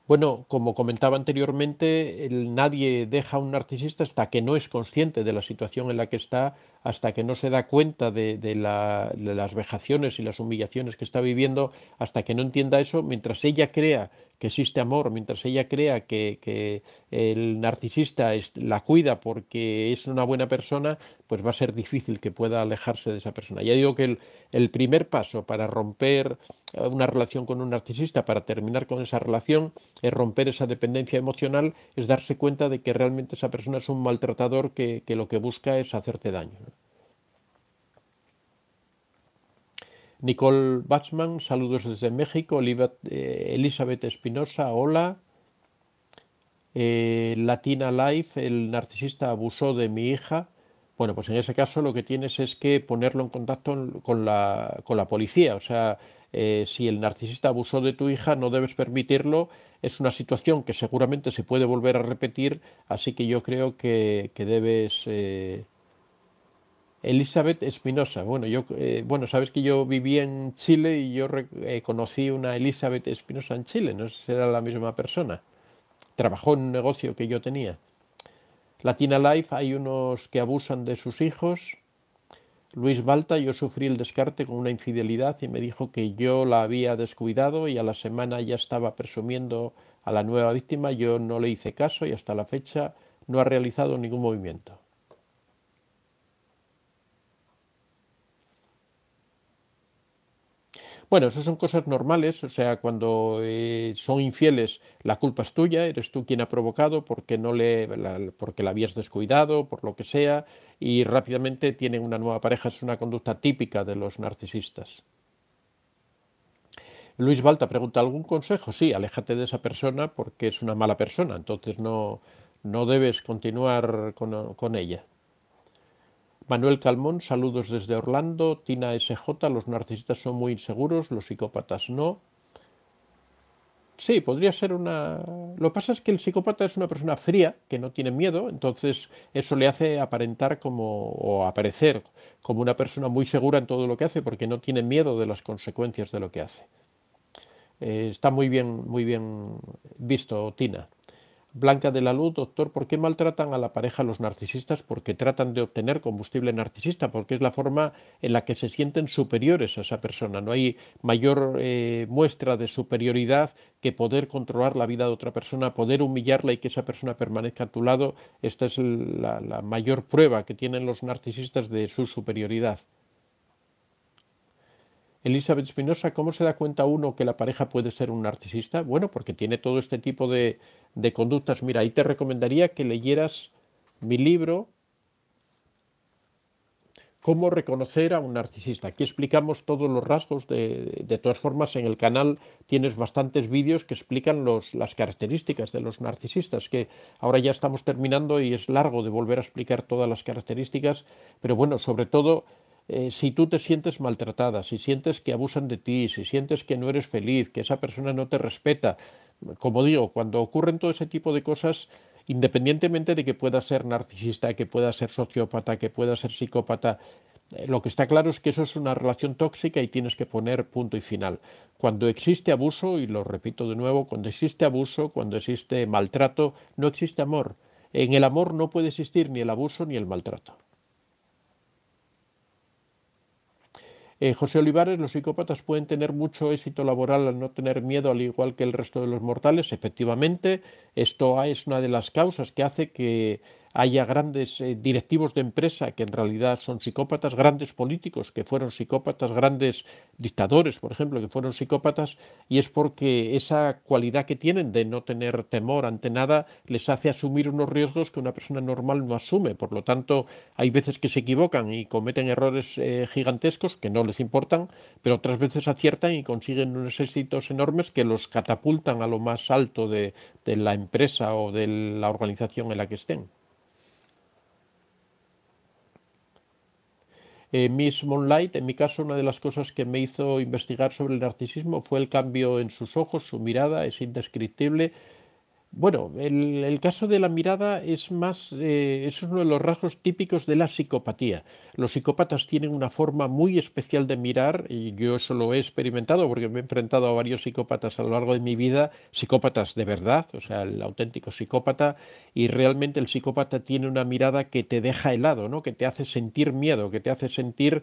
Bueno, como comentaba anteriormente, nadie deja a un narcisista hasta que no es consciente de la situación en la que está, hasta que no se da cuenta de las vejaciones y las humillaciones que está viviendo, hasta que no entienda eso. Mientras ella crea que existe amor, mientras ella crea que el narcisista la cuida porque es una buena persona, pues va a ser difícil que pueda alejarse de esa persona. Ya digo que el primer paso para romper una relación con un narcisista, para terminar con esa relación, es romper esa dependencia emocional, es darse cuenta de que realmente esa persona es un maltratador que lo que busca es hacerte daño. Nicole Bachman, saludos desde México. Elizabeth Espinosa, hola. Latina Life, el narcisista abusó de mi hija. Bueno, pues en ese caso lo que tienes es que ponerlo en contacto con la policía. O sea, si el narcisista abusó de tu hija, no debes permitirlo. Es una situación que seguramente se puede volver a repetir, así que yo creo que debes... Elizabeth Espinosa. Bueno, sabes que yo viví en Chile y yo conocí una Elizabeth Espinosa en Chile. No sé si era la misma persona. Trabajó en un negocio que yo tenía. Latina Life, hay unos que abusan de sus hijos. Luis Balta, yo sufrí el descarte con una infidelidad y me dijo que yo la había descuidado, y a la semana ya estaba presumiendo a la nueva víctima. Yo no le hice caso y hasta la fecha no ha realizado ningún movimiento. Bueno, eso son cosas normales. O sea, cuando son infieles, la culpa es tuya, eres tú quien ha provocado porque porque la habías descuidado, por lo que sea, y rápidamente tienen una nueva pareja. Es una conducta típica de los narcisistas. Luis Balta pregunta, ¿algún consejo? Sí, aléjate de esa persona porque es una mala persona, entonces no debes continuar con ella. Manuel Calmón, saludos desde Orlando. Tina SJ, los narcisistas son muy inseguros, los psicópatas no. Sí, podría ser una... Lo que pasa es que el psicópata es una persona fría, que no tiene miedo, entonces eso le hace aparentar o aparecer como una persona muy segura en todo lo que hace, porque no tiene miedo de las consecuencias de lo que hace. Está muy bien visto, Tina. Blanca de la Luz, doctor, ¿por qué maltratan a la pareja los narcisistas? Porque tratan de obtener combustible narcisista, porque es la forma en la que se sienten superiores a esa persona. No hay mayor muestra de superioridad que poder controlar la vida de otra persona, poder humillarla y que esa persona permanezca a tu lado. Esta es la mayor prueba que tienen los narcisistas de su superioridad. Elizabeth Espinosa, ¿cómo se da cuenta uno que la pareja puede ser un narcisista? Bueno, porque tiene todo este tipo de conductas. Mira, ahí te recomendaría que leyeras mi libro, Cómo reconocer a un narcisista. Aquí explicamos todos los rasgos. De todas formas, en el canal tienes bastantes vídeos que explican las características de los narcisistas, que ahora ya estamos terminando y es largo de volver a explicar todas las características, pero bueno, sobre todo si tú te sientes maltratada, si sientes que abusan de ti, si sientes que no eres feliz, que esa persona no te respeta, como digo, cuando ocurren todo ese tipo de cosas, independientemente de que pueda ser narcisista, que pueda ser sociópata, que pueda ser psicópata, lo que está claro es que eso es una relación tóxica y tienes que poner punto y final. Cuando existe abuso, y lo repito de nuevo, cuando existe abuso, cuando existe maltrato, no existe amor. En el amor no puede existir ni el abuso ni el maltrato. José Olivares, los psicópatas pueden tener mucho éxito laboral al no tener miedo, al igual que el resto de los mortales. Efectivamente, esto es una de las causas que hace que haya grandes directivos de empresa que en realidad son psicópatas, grandes políticos que fueron psicópatas, grandes dictadores, por ejemplo, que fueron psicópatas, y es porque esa cualidad que tienen de no tener temor ante nada les hace asumir unos riesgos que una persona normal no asume. Por lo tanto, hay veces que se equivocan y cometen errores gigantescos que no les importan, pero otras veces aciertan y consiguen unos éxitos enormes que los catapultan a lo más alto de la empresa o de la organización en la que estén. Miss Moonlight, en mi caso, una de las cosas que me hizo investigar sobre el narcisismo fue el cambio en sus ojos, su mirada es indescriptible. Bueno, el caso de la mirada es más, es uno de los rasgos típicos de la psicopatía. Los psicópatas tienen una forma muy especial de mirar y yo eso lo he experimentado porque me he enfrentado a varios psicópatas a lo largo de mi vida, psicópatas de verdad, o sea, el auténtico psicópata, y realmente el psicópata tiene una mirada que te deja helado, ¿no? Que te hace sentir miedo, que te hace sentir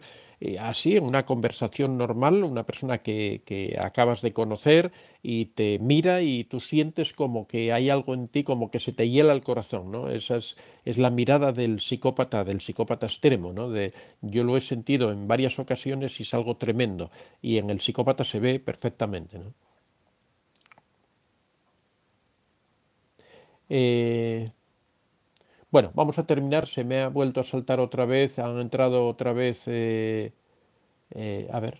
así en una conversación normal, una persona que acabas de conocer y te mira y tú sientes como que hay algo en ti, como que se te hiela el corazón, ¿no? Esa es la mirada del psicópata extremo, ¿no? Yo lo he sentido en varias ocasiones y es algo tremendo y en el psicópata se ve perfectamente, ¿no? Eh, bueno, vamos a terminar, se me ha vuelto a saltar otra vez, han entrado otra vez, a ver.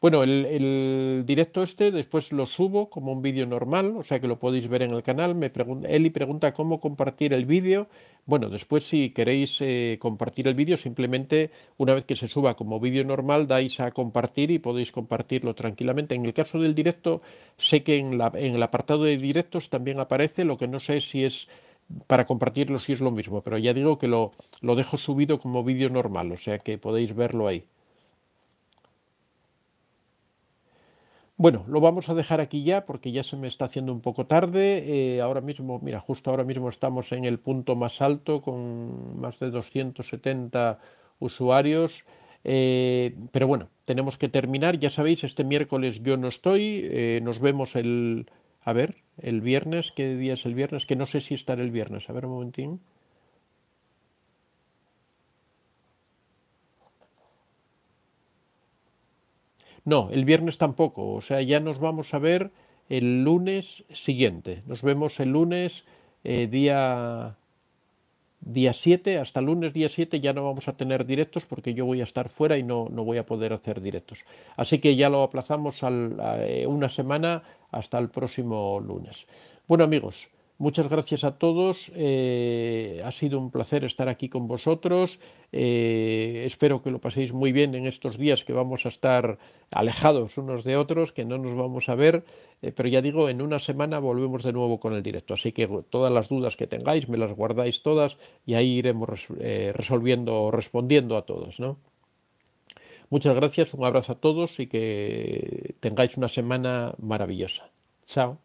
Bueno, el directo este después lo subo como un vídeo normal, o sea que lo podéis ver en el canal. Eli pregunta cómo compartir el vídeo. Bueno, después si queréis compartir el vídeo, simplemente una vez que se suba como vídeo normal, dais a compartir y podéis compartirlo tranquilamente. En el caso del directo, sé que en el apartado de directos también aparece, lo que no sé si es para compartirlo si es lo mismo, pero ya digo que lo dejo subido como vídeo normal, o sea que podéis verlo ahí. Bueno, lo vamos a dejar aquí ya porque ya se me está haciendo un poco tarde. Ahora mismo, mira, justo ahora mismo estamos en el punto más alto con más de 270 usuarios. Pero bueno, tenemos que terminar. Ya sabéis, este miércoles yo no estoy. Nos vemos a ver, el viernes. ¿Qué día es el viernes? Que no sé si estaré el viernes. A ver un momentín. No, el viernes tampoco. O sea, ya nos vamos a ver el lunes siguiente. Nos vemos el lunes día 7, hasta el lunes día 7 ya no vamos a tener directos porque yo voy a estar fuera y no voy a poder hacer directos. Así que ya lo aplazamos una semana hasta el próximo lunes. Bueno amigos, Muchas gracias a todos. Ha sido un placer estar aquí con vosotros. Espero que lo paséis muy bien en estos días que vamos a estar alejados unos de otros, que no nos vamos a ver. Pero ya digo, en una semana volvemos de nuevo con el directo. Así que todas las dudas que tengáis me las guardáis todas y ahí iremos resolviendo, respondiendo a todos, ¿no? Muchas gracias, un abrazo a todos y que tengáis una semana maravillosa. Chao.